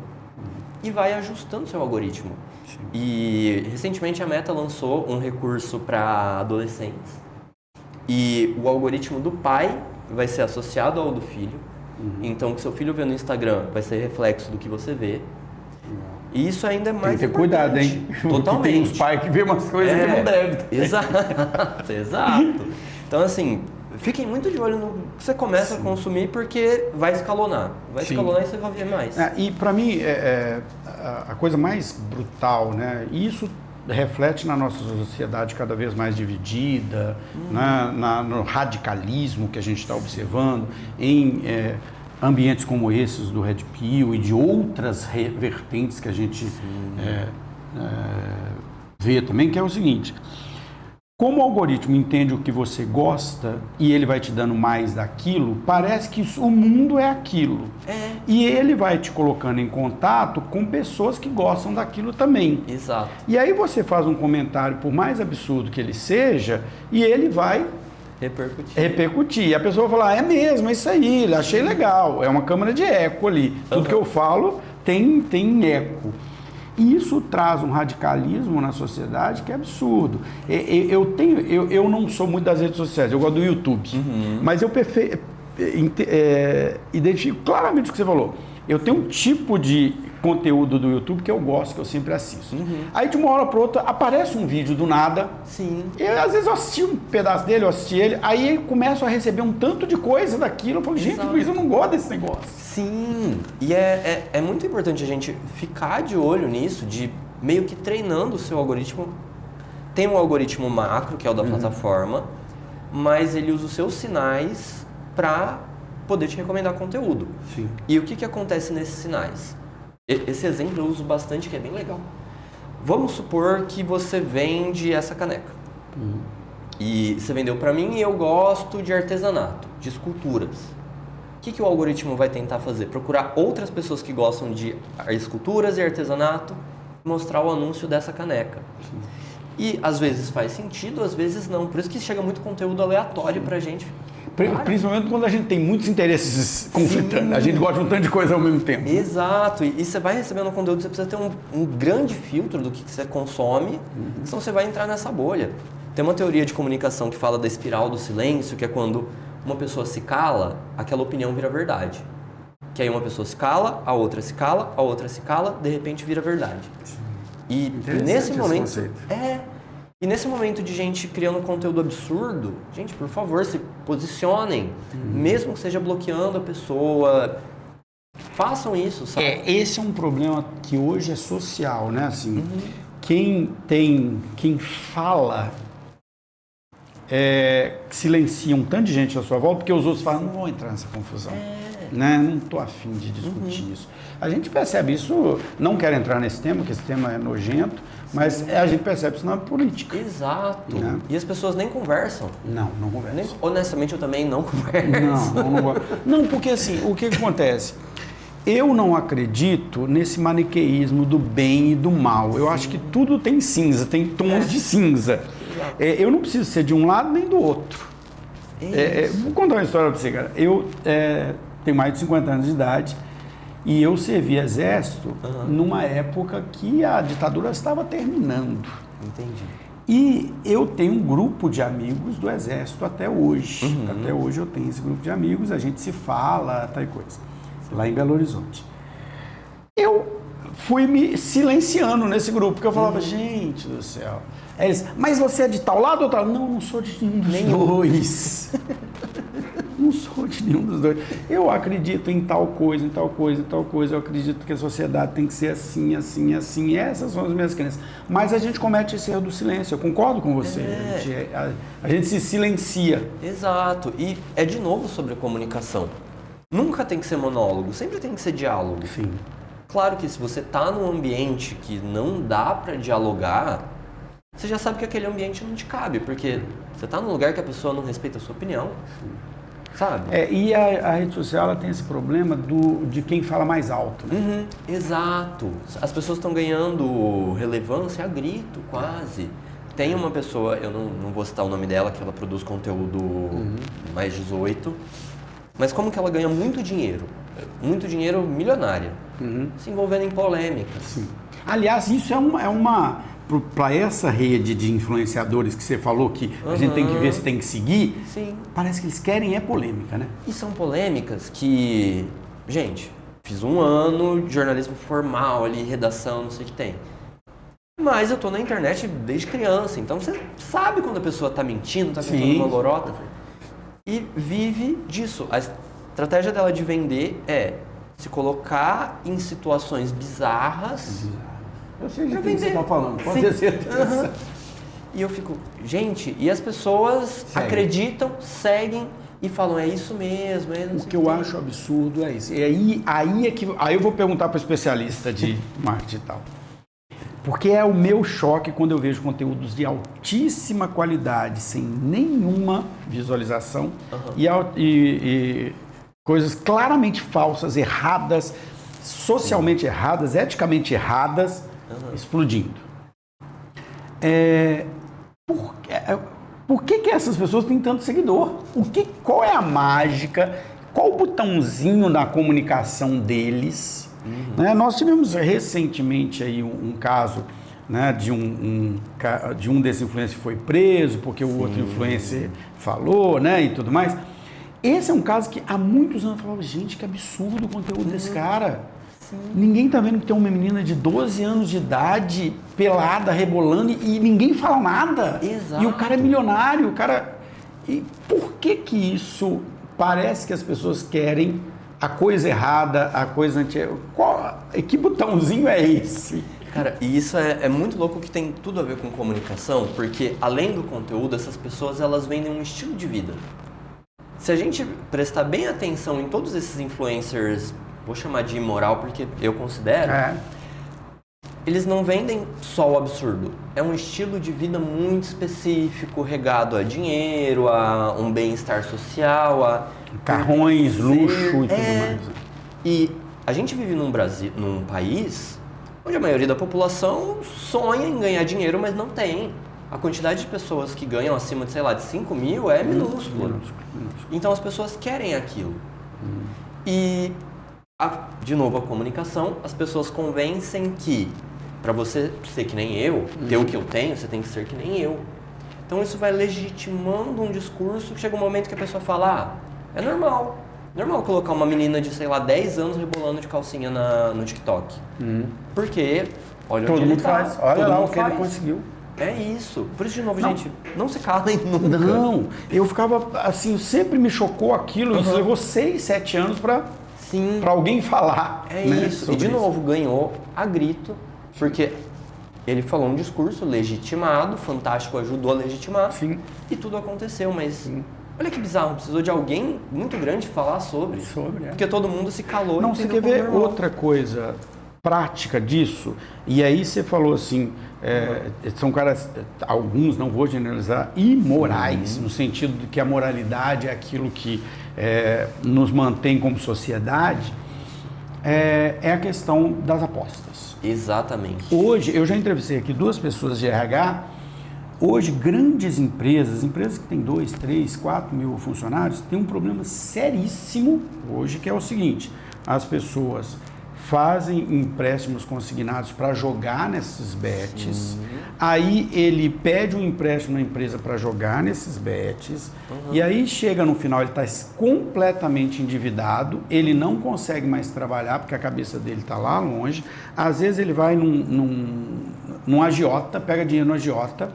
E vai ajustando seu algoritmo. Sim. E recentemente a Meta lançou um recurso para adolescentes. E o algoritmo do pai vai ser associado ao do filho. Então, o que seu filho vê no Instagram vai ser reflexo do que você vê. E isso ainda é mais tem que ter cuidado, hein? Totalmente. Tem uns pais que vê umas coisas que não devem. Exato. Então, assim, fiquem muito de olho no que você começa a consumir, porque vai escalonar. Vai escalonar e você vai ver mais. E para mim, a coisa mais brutal, né? Isso reflete na nossa sociedade cada vez mais dividida, né? No radicalismo que a gente está observando, em ambientes como esses do Red Pill e de outras vertentes que a gente vê também, que é o seguinte: como o algoritmo entende o que você gosta e ele vai te dando mais daquilo, parece que o mundo é aquilo. E ele vai te colocando em contato com pessoas que gostam daquilo também. Exato. E aí você faz um comentário, por mais absurdo que ele seja, e ele vai repercutir. E a pessoa vai falar, é mesmo, é isso aí, achei legal. É uma câmara de eco ali. Tudo que eu falo tem E isso traz um radicalismo na sociedade que é absurdo. Eu não sou muito das redes sociais, eu gosto do YouTube. Mas eu identifico claramente o que você falou. Eu tenho um tipo de conteúdo do YouTube que eu gosto, que eu sempre assisto. Aí de uma hora para outra aparece um vídeo do nada. Sim. E às vezes eu assisti um pedaço dele, eu assisti ele, aí eu começo a receber um tanto de coisa daquilo. Eu falo, gente, Luiz, eu não gosto desse negócio. Sim. E é muito importante a gente ficar de olho nisso, de meio que treinando o seu algoritmo. Tem um algoritmo macro, que é o da plataforma, mas ele usa os seus sinais para poder te recomendar conteúdo. Sim. E o que acontece nesses sinais? Esse exemplo eu uso bastante, que é bem legal. Vamos supor que você vende essa caneca. E você vendeu para mim e eu gosto de artesanato, de esculturas. O que o algoritmo vai tentar fazer? Procurar outras pessoas que gostam de esculturas e artesanato e mostrar o anúncio dessa caneca. Sim. E às vezes faz sentido, às vezes não. Por isso que chega muito conteúdo aleatório pra gente. Principalmente quando a gente tem muitos interesses conflitando. A gente gosta de um tanto de coisa ao mesmo tempo. Exato. E você vai recebendo conteúdo, você precisa ter um grande filtro do que você consome, senão você vai entrar nessa bolha. Tem uma teoria de comunicação que fala da espiral do silêncio, que é quando uma pessoa se cala, aquela opinião vira verdade. Que aí uma pessoa se cala, a outra se cala, a outra se cala, de repente vira verdade. E nesse momento... E nesse momento de gente criando conteúdo absurdo, gente, por favor, se posicionem. Mesmo que seja bloqueando a pessoa, façam isso, sabe? Esse é um problema que hoje é social, né? Assim, quem fala silencia um tanto de gente à sua volta, porque os outros falam, não vou entrar nessa confusão. Né? Não estou afim de discutir isso. A gente percebe isso, não quero entrar nesse tema, porque esse tema é nojento, mas a gente percebe isso na política. Exato. Né? E as pessoas nem conversam. Não conversam. Honestamente, eu também não converso. Não, porque assim, o que acontece? Eu não acredito nesse maniqueísmo do bem e do mal. Eu acho que tudo tem cinza, tem tons de cinza. Eu não preciso ser de um lado nem do outro. Vou contar uma história para você, cara. Eu tenho mais de 50 anos de idade e eu servi exército numa época que a ditadura estava terminando. Entendi. E eu tenho um grupo de amigos do exército até hoje. Até hoje eu tenho esse grupo de amigos, a gente se fala, tal coisa. lá em Belo Horizonte. Eu fui me silenciando nesse grupo, porque eu falava, gente do céu. Aí eles, mas você é de tal lado ou tal? Não, não sou de nenhum dos dois. Não sou de nenhum dos dois. Eu acredito em tal coisa, em tal coisa, em tal coisa. Eu acredito que a sociedade tem que ser assim, assim, assim. Essas são as minhas crenças. Mas a gente comete esse erro do silêncio. Eu concordo com você. A gente se silencia. Exato. E é de novo sobre a comunicação. Nunca tem que ser monólogo, sempre tem que ser diálogo. Sim. Claro que se você está num ambiente que não dá para dialogar, você já sabe que aquele ambiente não te cabe, porque você está num lugar que a pessoa não respeita a sua opinião, sabe? E a rede social ela tem esse problema de quem fala mais alto. Né? Exato. As pessoas estão ganhando relevância a grito, quase. Tem uma pessoa, eu não vou citar o nome dela, que ela produz conteúdo mais 18, mas como que ela ganha muito dinheiro milionária, se envolvendo em polêmicas. Sim. Aliás, isso é uma para essa rede de influenciadores que você falou que a gente tem que ver se tem que seguir, Sim. Parece que eles querem polêmica, né? E são polêmicas que, gente, fiz 1 ano de jornalismo formal ali, redação, não sei o que tem. Mas eu tô na internet desde criança, então você sabe quando a pessoa tá mentindo, tá contando uma lorota. E vive disso. A estratégia dela de vender é se colocar em situações bizarras. Eu sei de quem você está falando, pode ter certeza. E eu fico, gente, e as pessoas acreditam, seguem e falam, é isso mesmo. O que eu acho absurdo é isso. E aí eu vou perguntar para o especialista de marketing digital. Porque é o meu choque quando eu vejo conteúdos de altíssima qualidade, sem nenhuma visualização e coisas claramente falsas, erradas, socialmente erradas, eticamente erradas, explodindo. Por que essas pessoas têm tanto seguidor? Qual é a mágica? Qual o botãozinho na comunicação deles? Né? Nós tivemos recentemente aí um caso, né, de um desses influencers que foi preso porque o outro influencer falou, né, e tudo mais. Esse é um caso que há muitos anos eu falava, gente, que absurdo o conteúdo desse cara. Ninguém tá vendo que tem uma menina de 12 anos de idade, pelada, rebolando, e ninguém fala nada. Exato. E o cara é milionário, E por que isso parece que as pessoas querem a coisa errada, a coisa que botãozinho é esse? Cara, e isso é muito louco, que tem tudo a ver com comunicação, porque além do conteúdo, essas pessoas elas vendem um estilo de vida. Se a gente prestar bem atenção em todos esses influencers, vou chamar de imoral porque eu considero, eles não vendem só o absurdo. É um estilo de vida muito específico, regado a dinheiro, a um bem-estar social, a carrões, luxo e tudo mais. E a gente vive num país onde a maioria da população sonha em ganhar dinheiro, mas não tem. A quantidade de pessoas que ganham acima de, sei lá, de 5 mil é minúscula. Então as pessoas querem aquilo. E, de novo, a comunicação, as pessoas convencem que para você ser que nem eu, ter o que eu tenho, você tem que ser que nem eu. Então isso vai legitimando um discurso que chega um momento que a pessoa fala, é normal. Normal colocar uma menina de, sei lá, 10 anos rebolando de calcinha no TikTok. Porque, olha todo onde mundo ele tá. faz, olha lá o que ele conseguiu. É isso. Por isso, de novo, gente, não se calem nunca. Não, eu ficava assim, sempre me chocou aquilo, isso levou 6, 7 anos para alguém falar. É isso. E, de novo, ganhou a grito, porque ele falou um discurso legitimado, Fantástico ajudou a legitimar, e tudo aconteceu, mas... Olha que bizarro, precisou de alguém muito grande falar sobre. Porque todo mundo se calou. Não, você quer ver outra coisa prática disso? E aí você falou assim, são caras, alguns, não vou generalizar, imorais, no sentido de que a moralidade é aquilo que nos mantém como sociedade, é a questão das apostas. Exatamente. Hoje, eu já entrevistei aqui 2 pessoas de RH. Hoje, grandes empresas que têm 2, 3, 4 mil funcionários, têm um problema seríssimo hoje, que é o seguinte, as pessoas fazem empréstimos consignados para jogar nesses bets. Aí ele pede um empréstimo na empresa para jogar nesses bets. E aí chega no final, ele está completamente endividado, ele não consegue mais trabalhar porque a cabeça dele está lá longe. Às vezes ele vai num agiota, pega dinheiro no agiota,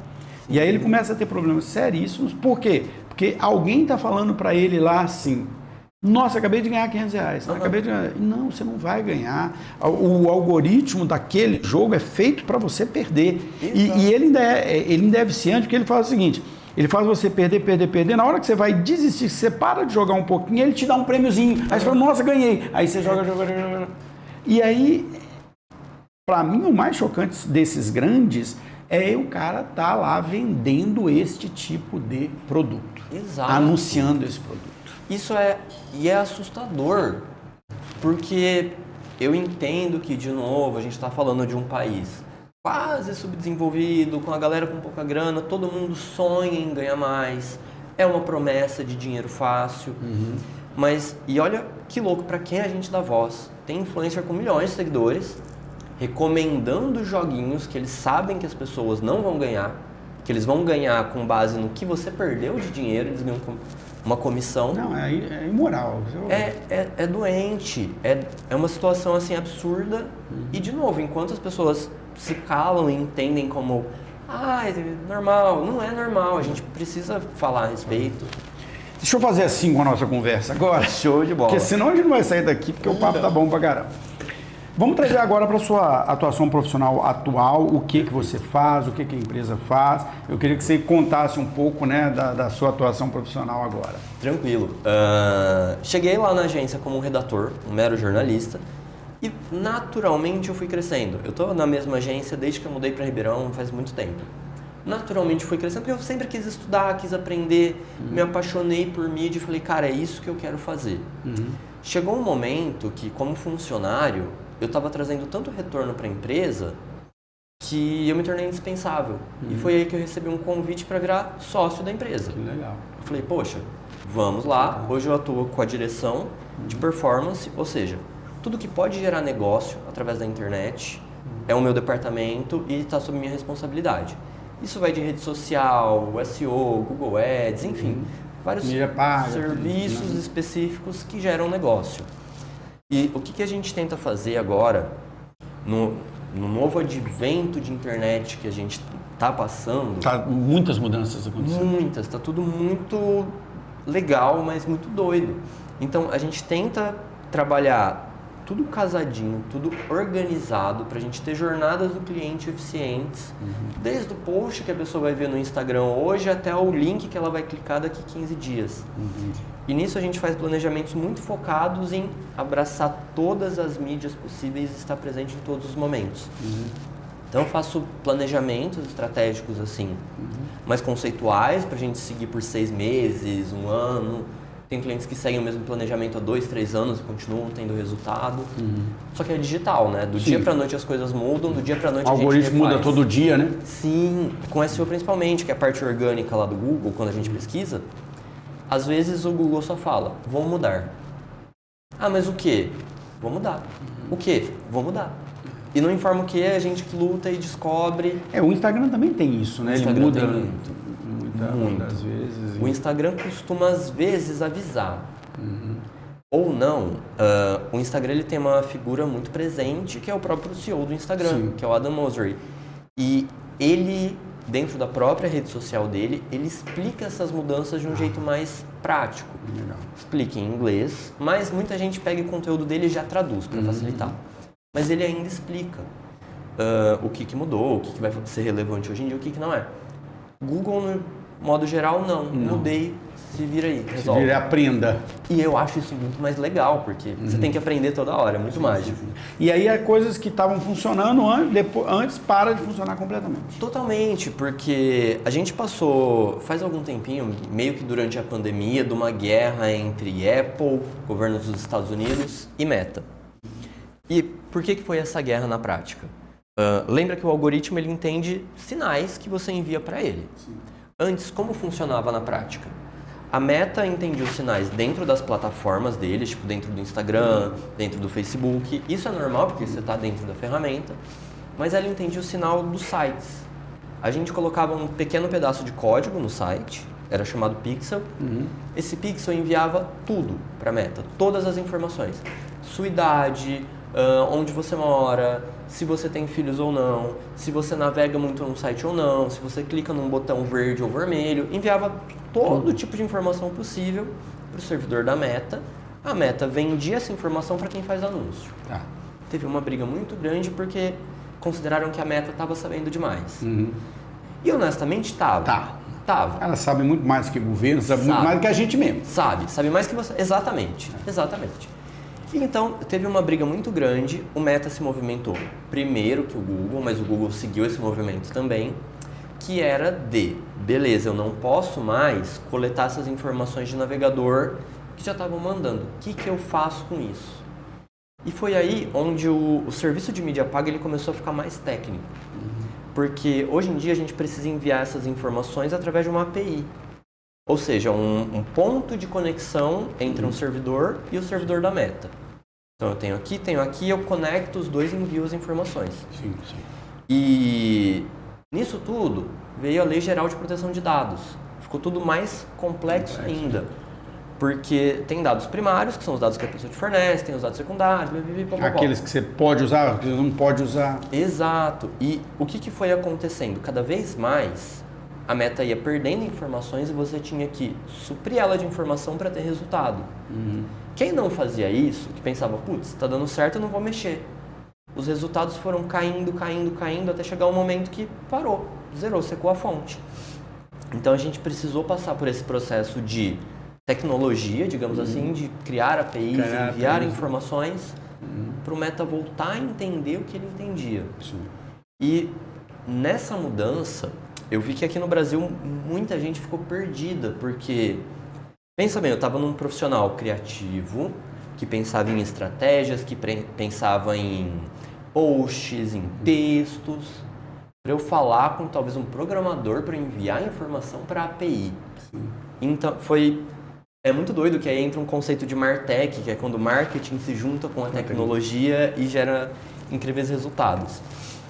e aí ele começa a ter problemas seríssimos. Por quê? Porque alguém está falando para ele lá assim: nossa, acabei de ganhar R$500. Acabei de ganhar. Não, você não vai ganhar. O algoritmo daquele jogo é feito para você perder. E ele ainda é viciante, porque ele faz o seguinte: ele faz você perder. Na hora que você vai desistir, você para de jogar um pouquinho, ele te dá um prêmiozinho. Aí você fala: nossa, ganhei. Aí você joga. E aí, para mim, o mais chocante desses grandes é o cara tá lá vendendo este tipo de produto. Exato. Anunciando esse produto. Isso é assustador, porque eu entendo que, de novo, a gente está falando de um país quase subdesenvolvido, com a galera com pouca grana, todo mundo sonha em ganhar mais, é uma promessa de dinheiro fácil, mas, e olha que louco, para quem a gente dá voz, tem influencer com milhões de seguidores, recomendando joguinhos que eles sabem que as pessoas não vão ganhar, que eles vão ganhar com base no que você perdeu de dinheiro, eles ganham uma comissão. Não, é imoral. É doente, é uma situação assim absurda. E de novo, enquanto as pessoas se calam e entendem como é normal, não é normal, a gente precisa falar a respeito. Deixa eu fazer assim com a nossa conversa agora. Show de bola. Porque senão a gente não vai sair daqui, porque o papo tá bom pra caramba. Vamos trazer agora para a sua atuação profissional atual, o que você faz, o que a empresa faz. Eu queria que você contasse um pouco, né, da sua atuação profissional agora. Tranquilo. Cheguei lá na agência como um redator, um mero jornalista, e naturalmente eu fui crescendo. Eu estou na mesma agência desde que eu mudei para Ribeirão, faz muito tempo. Naturalmente fui crescendo porque eu sempre quis estudar, quis aprender, me apaixonei por mídia e falei, cara, é isso que eu quero fazer. Chegou um momento que, como funcionário, eu estava trazendo tanto retorno para a empresa que eu me tornei indispensável. E foi aí que eu recebi um convite para virar sócio da empresa. Que legal. Eu falei, poxa, vamos lá. Hoje eu atuo com a direção de performance, ou seja, tudo que pode gerar negócio através da internet é o meu departamento e está sob minha responsabilidade. Isso vai de rede social, SEO, Google Ads, enfim, vários serviços específicos que geram negócio. E o que a gente tenta fazer agora, no novo advento de internet que a gente está passando... Tá muitas mudanças acontecendo. Muitas, está tudo muito legal, mas muito doido. Então a gente tenta trabalhar tudo casadinho, tudo organizado, para a gente ter jornadas do cliente eficientes, desde o post que a pessoa vai ver no Instagram hoje até o link que ela vai clicar daqui 15 dias. E nisso a gente faz planejamentos muito focados em abraçar todas as mídias possíveis e estar presente em todos os momentos. Então eu faço planejamentos estratégicos assim, mais conceituais, para a gente seguir por 6 meses, 1 ano. Tem clientes que seguem o mesmo planejamento há 2, 3 anos e continuam tendo resultado. Só que é digital, né? Do dia para noite as coisas mudam, do dia para noite a gente refaz. O algoritmo muda todo dia, né? Sim, com SEO principalmente, que é a parte orgânica lá do Google, quando a gente pesquisa. Às vezes o Google só fala, vou mudar. Ah, mas o quê? Vou mudar. O quê? Vou mudar. E não informa o que, a gente que luta e descobre. O Instagram também tem isso, né? Ele muda muitas vezes. O Instagram costuma, às vezes, avisar. Ou não. O Instagram ele tem uma figura muito presente, que é o próprio CEO do Instagram, que é o Adam Mosseri. E ele, dentro da própria rede social dele, ele explica essas mudanças de um jeito mais prático. Legal. Explica em inglês, mas muita gente pega o conteúdo dele e já traduz para facilitar. Mas ele ainda explica o que mudou, o que vai ser relevante hoje em dia, o que não é. Google, no modo geral, não. Mudei, se vira aí, resolve. Se vira, aprenda. E eu acho isso muito mais legal, porque você tem que aprender toda hora, é muito mágico. E aí, coisas que estavam funcionando antes para de funcionar completamente. Totalmente, porque a gente passou, faz algum tempinho, meio que durante a pandemia, de uma guerra entre Apple, governo dos Estados Unidos, e Meta. E por que foi essa guerra na prática? Lembra que o algoritmo ele entende sinais que você envia para ele. Antes, como funcionava na prática? A Meta entendia os sinais dentro das plataformas deles, tipo dentro do Instagram, dentro do Facebook. Isso é normal porque você está dentro da ferramenta, mas ela entendia o sinal dos sites. A gente colocava um pequeno pedaço de código no site, era chamado pixel. Esse pixel enviava tudo para a Meta, todas as informações. Sua idade, onde você mora, se você tem filhos ou não, se você navega muito no site ou não, se você clica num botão verde ou vermelho, enviava todo tipo de informação possível para o servidor da Meta. A Meta vendia essa informação para quem faz anúncio. Tá. Teve uma briga muito grande porque consideraram que a Meta estava sabendo demais. E honestamente estava. Tava. Ela sabe muito mais que o governo, sabe muito mais do que a gente mesmo. Sabe mais que você. Exatamente. E então, teve uma briga muito grande, o Meta se movimentou primeiro que o Google, mas o Google seguiu esse movimento também, que era beleza, eu não posso mais coletar essas informações de navegador que já estavam mandando. O que eu faço com isso? E foi aí onde o serviço de mídia paga ele começou a ficar mais técnico. Porque hoje em dia a gente precisa enviar essas informações através de uma API. Ou seja, um ponto de conexão entre um servidor e o servidor da Meta. Então eu tenho aqui, eu conecto os dois e envio as informações. Sim. E nisso tudo veio a Lei Geral de Proteção de Dados. Ficou tudo mais complexo ainda. Porque tem dados primários, que são os dados que a pessoa te fornece, tem os dados secundários, aqueles que você pode usar, que você não pode usar. Exato. E o que foi acontecendo? Cada vez mais a Meta ia perdendo informações e você tinha que suprir ela de informação para ter resultado. Quem não fazia isso, que pensava, putz, tá dando certo, eu não vou mexer. Os resultados foram caindo, até chegar um momento que parou, zerou, secou a fonte. Então a gente precisou passar por esse processo de tecnologia, digamos assim, de criar APIs, enviar informações para o Meta voltar a entender o que ele entendia. E nessa mudança, eu vi que aqui no Brasil muita gente ficou perdida, porque, pensa bem, eu estava num profissional criativo, que pensava em estratégias, que pensava em posts, em textos, para eu falar com talvez um programador para enviar informação para a API. Então, é muito doido que aí entra um conceito de MarTech, que é quando o marketing se junta com a tecnologia e gera incríveis resultados.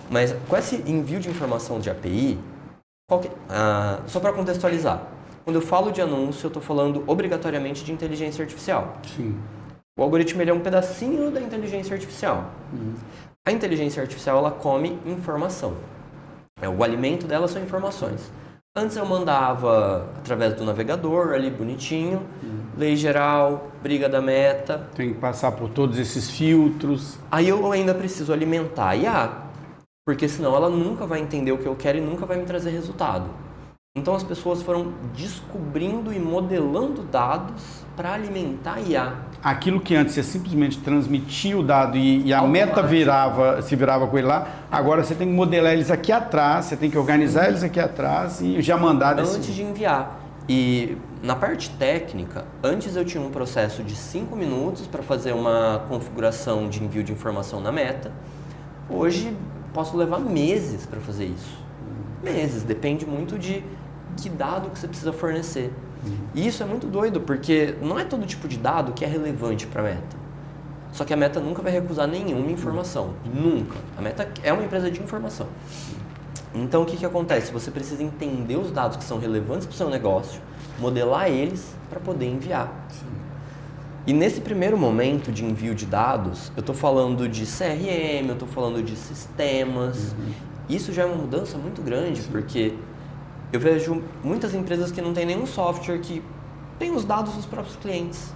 Mas com esse envio de informação de API, só para contextualizar, quando eu falo de anúncio, eu estou falando obrigatoriamente de inteligência artificial. O algoritmo ele é um pedacinho da inteligência artificial. A inteligência artificial ela come informação. O alimento dela são informações. Antes eu mandava através do navegador, ali bonitinho, lei geral, briga da Meta. Tem que passar por todos esses filtros. Aí eu ainda preciso alimentar a IA, porque senão ela nunca vai entender o que eu quero e nunca vai me trazer resultado. Então as pessoas foram descobrindo e modelando dados para alimentar a IA. Aquilo que antes você simplesmente transmitia o dado e a Meta se virava com ele lá, agora você tem que modelar eles aqui atrás, você tem que organizar eles aqui atrás e já mandar antes de enviar. E na parte técnica, antes eu tinha um processo de 5 minutos para fazer uma configuração de envio de informação na Meta. Hoje posso levar meses para fazer isso. Meses, depende muito de que dado que você precisa fornecer. E isso é muito doido, porque não é todo tipo de dado que é relevante para a Meta. Só que a Meta nunca vai recusar nenhuma informação. Nunca. A Meta é uma empresa de informação. Então, o que acontece? Você precisa entender os dados que são relevantes para o seu negócio, modelar eles para poder enviar. E nesse primeiro momento de envio de dados, eu estou falando de CRM, eu estou falando de sistemas. Isso já é uma mudança muito grande, porque eu vejo muitas empresas que não tem nenhum software que tem os dados dos próprios clientes.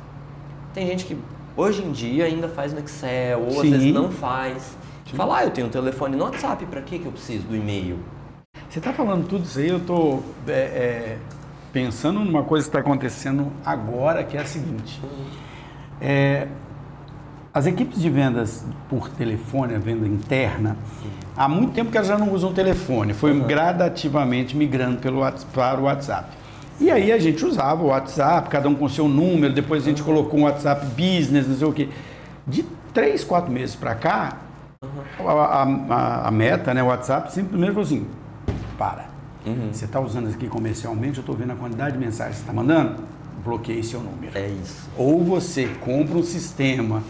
Tem gente que hoje em dia ainda faz no Excel, ou às vezes não faz. Fala, eu tenho um telefone no WhatsApp, para que eu preciso do e-mail? Você está falando tudo isso aí, eu estou pensando numa coisa que está acontecendo agora, que é a seguinte. As equipes de vendas por telefone, a venda interna, há muito tempo que elas já não usam telefone, foi gradativamente migrando para o WhatsApp. E aí a gente usava o WhatsApp, cada um com seu número, depois a gente colocou um WhatsApp Business, não sei o quê. De 3, 4 meses para cá, a Meta, né, o WhatsApp, simplesmente falou assim, para. Você está usando isso aqui comercialmente, eu estou vendo a quantidade de mensagens que você está mandando, bloqueie seu número. É isso. Ou você compra um sistema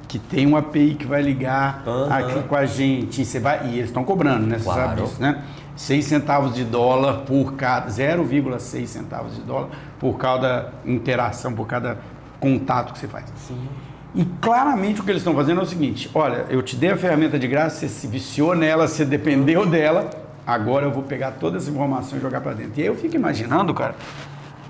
que tem uma API que vai ligar aqui com a gente, e eles estão cobrando, né? Você sabe disso, né? 6 centavos de dólar por cada, 0,6 centavos de dólar por cada interação, por cada contato que você faz. Sim. E claramente o que eles estão fazendo é o seguinte: olha, eu te dei a ferramenta de graça, você se viciou nela, você dependeu dela, agora eu vou pegar toda essa informação e jogar para dentro. E aí eu fico imaginando, cara,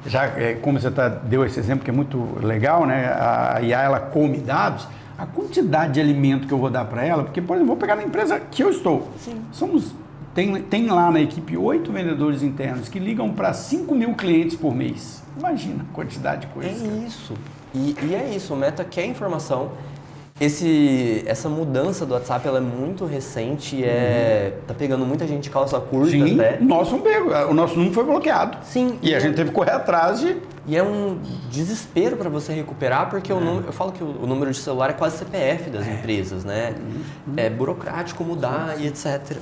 já como você deu esse exemplo que é muito legal, né? A IA, ela come dados, a quantidade de alimento que eu vou dar para ela, porque, por exemplo, vou pegar na empresa que eu estou. Sim. Tem lá na equipe 8 vendedores internos que ligam para 5 mil clientes por mês. Imagina a quantidade de coisas. É isso. E é isso, o Meta quer informação. Essa mudança do WhatsApp, ela é muito recente e tá pegando muita gente de calça curta. Sim, até. o nosso número foi bloqueado. Sim. E a gente teve que correr atrás de... E é um desespero para você recuperar, porque eu falo que o número de celular é quase CPF das empresas, né? É burocrático mudar e etc.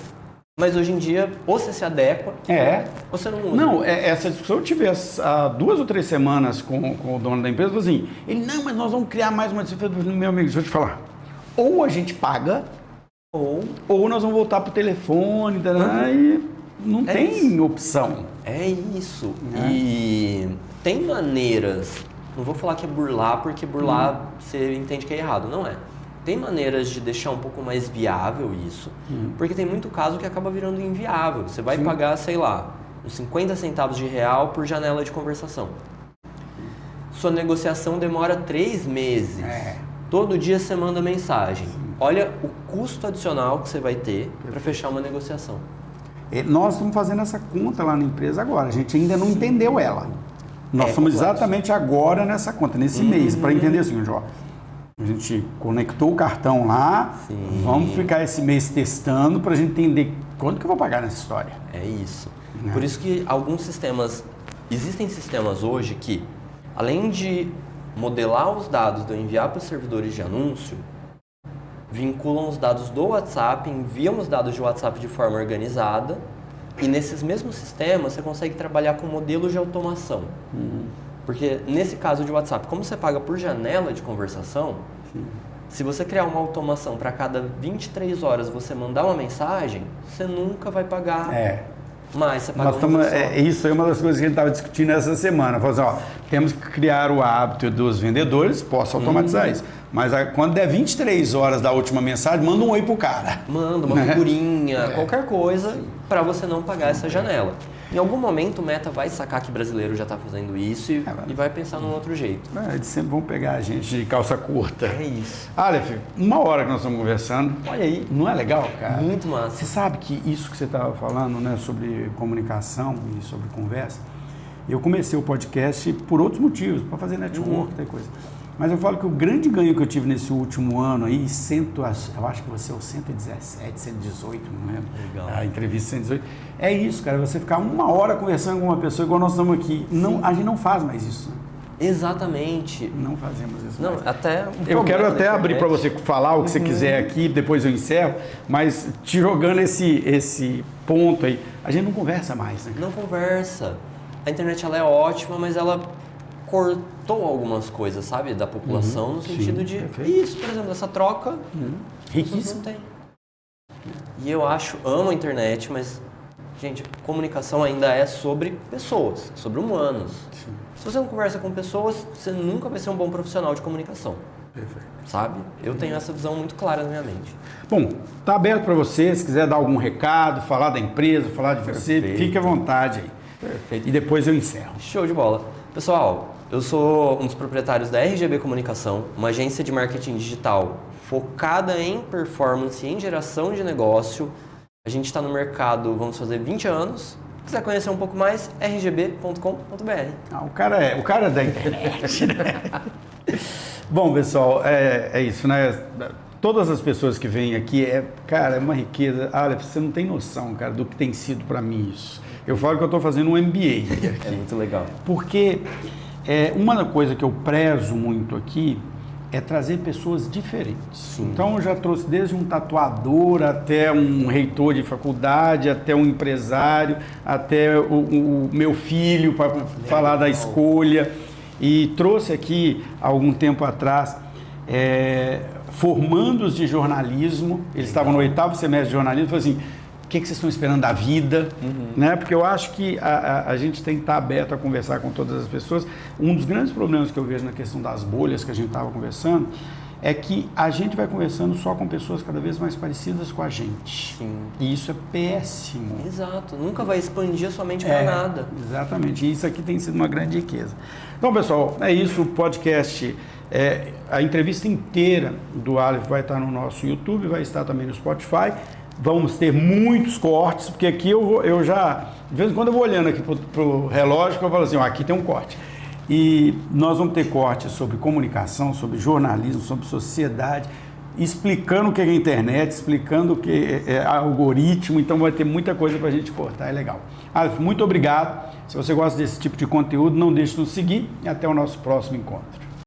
Mas hoje em dia, ou você se adequa, ou você não usa. Não, essa discussão eu tive há 2 ou 3 semanas com o dono da empresa, assim, ele, não, mas nós vamos criar mais uma disciplina. Meu amigo, deixa eu te falar, ou a gente paga, ou nós vamos voltar pro telefone, e não tem opção. É isso. E tem maneiras, não vou falar que é burlar, porque burlar você entende que é errado, não é. Tem maneiras de deixar um pouco mais viável isso, porque tem muito caso que acaba virando inviável. Você vai pagar, sei lá, uns 50 centavos de real por janela de conversação. Sua negociação demora 3 meses. Todo dia você manda mensagem. Olha o custo adicional que você vai ter para fechar uma negociação. Nós estamos fazendo essa conta lá na empresa agora, a gente ainda não entendeu ela. Nós estamos exatamente agora nessa conta, nesse mês, para entender assim, ó. A gente conectou o cartão lá, vamos ficar esse mês testando para a gente entender quanto que eu vou pagar nessa história. É isso. Por isso que existem sistemas hoje que, além de modelar os dados de eu enviar para os servidores de anúncio, vinculam os dados do WhatsApp, enviam os dados de WhatsApp de forma organizada e nesses mesmos sistemas você consegue trabalhar com modelos de automação. Porque nesse caso de WhatsApp, como você paga por janela de conversação, se você criar uma automação para cada 23 horas você mandar uma mensagem, você nunca vai pagar mais. Você paga isso é uma das coisas que a gente estava discutindo essa semana. Falou assim, temos que criar o hábito dos vendedores, posso automatizar isso. Mas quando der 23 horas da última mensagem, manda um oi pro cara. Manda uma figurinha, qualquer coisa, para você não pagar essa janela. Em algum momento o Meta vai sacar que o brasileiro já está fazendo isso e vai pensar num outro jeito. Eles sempre vão pegar a gente de calça curta. É isso. Aleph, 1 hora que nós estamos conversando. Olha aí. Não é legal, cara? Muito massa. Você sabe que isso que você estava falando, né, sobre comunicação e sobre conversa, eu comecei o podcast por outros motivos, para fazer network e coisa. Mas eu falo que o grande ganho que eu tive nesse último ano aí, eu acho que você é o 117, 118, não lembro. Legal. A entrevista 118. É isso, cara, você ficar 1 hora conversando com uma pessoa igual nós estamos aqui. Não, a gente não faz mais isso. Né? Não fazemos isso mais. Até eu quero até abrir para você falar o que você quiser aqui, depois eu encerro, mas te jogando esse ponto aí, a gente não conversa mais, né? Não conversa. A internet ela é ótima, mas ela cortou algumas coisas, sabe, da população, no sentido de isso, por exemplo, essa troca riquíssimo. Não tem. E eu amo a internet, mas, gente, comunicação ainda é sobre pessoas, sobre humanos. Sim. Se você não conversa com pessoas, você nunca vai ser um bom profissional de comunicação. Perfeito. Sabe? Eu tenho essa visão muito clara na minha mente. Bom, tá aberto para você, se quiser dar algum recado, falar da empresa, falar de você, fique à vontade aí. Perfeito. E depois eu encerro. Show de bola. Pessoal, eu sou um dos proprietários da RGB Comunicação, uma agência de marketing digital focada em performance e em geração de negócio. A gente está no mercado, vamos fazer 20 anos. Se quiser conhecer um pouco mais, rgb.com.br. O cara é da internet, né? Bom, pessoal, é isso, né? Todas as pessoas que vêm aqui, cara, é uma riqueza. Aleph, você não tem noção, cara, do que tem sido para mim isso. Eu falo que eu estou fazendo um MBA aqui. É muito legal. Porque uma coisa que eu prezo muito aqui é trazer pessoas diferentes. Sim. Então eu já trouxe desde um tatuador até um reitor de faculdade, até um empresário, até o meu filho para falar da escolha. e trouxe aqui, algum tempo atrás, formandos de jornalismo, eles estavam no 8º semestre de jornalismo, falou assim, o que vocês estão esperando da vida? Né? Porque eu acho que a gente tem que estar aberto a conversar com todas as pessoas. Um dos grandes problemas que eu vejo na questão das bolhas que a gente estava conversando é que a gente vai conversando só com pessoas cada vez mais parecidas com a gente. Sim. E isso é péssimo. Exato, nunca vai expandir a sua mente para nada. Exatamente, e isso aqui tem sido uma grande riqueza. Então, pessoal, é isso, o podcast, a entrevista inteira do Aleph vai estar no nosso YouTube, vai estar também no Spotify. Vamos ter muitos cortes, porque aqui eu já, de vez em quando eu vou olhando aqui para o relógio, que eu falo assim, aqui tem um corte. E nós vamos ter cortes sobre comunicação, sobre jornalismo, sobre sociedade, explicando o que é internet, explicando o que é algoritmo, então vai ter muita coisa para a gente cortar, é legal. Aleph, muito obrigado. Se você gosta desse tipo de conteúdo, não deixe de nos seguir e até o nosso próximo encontro.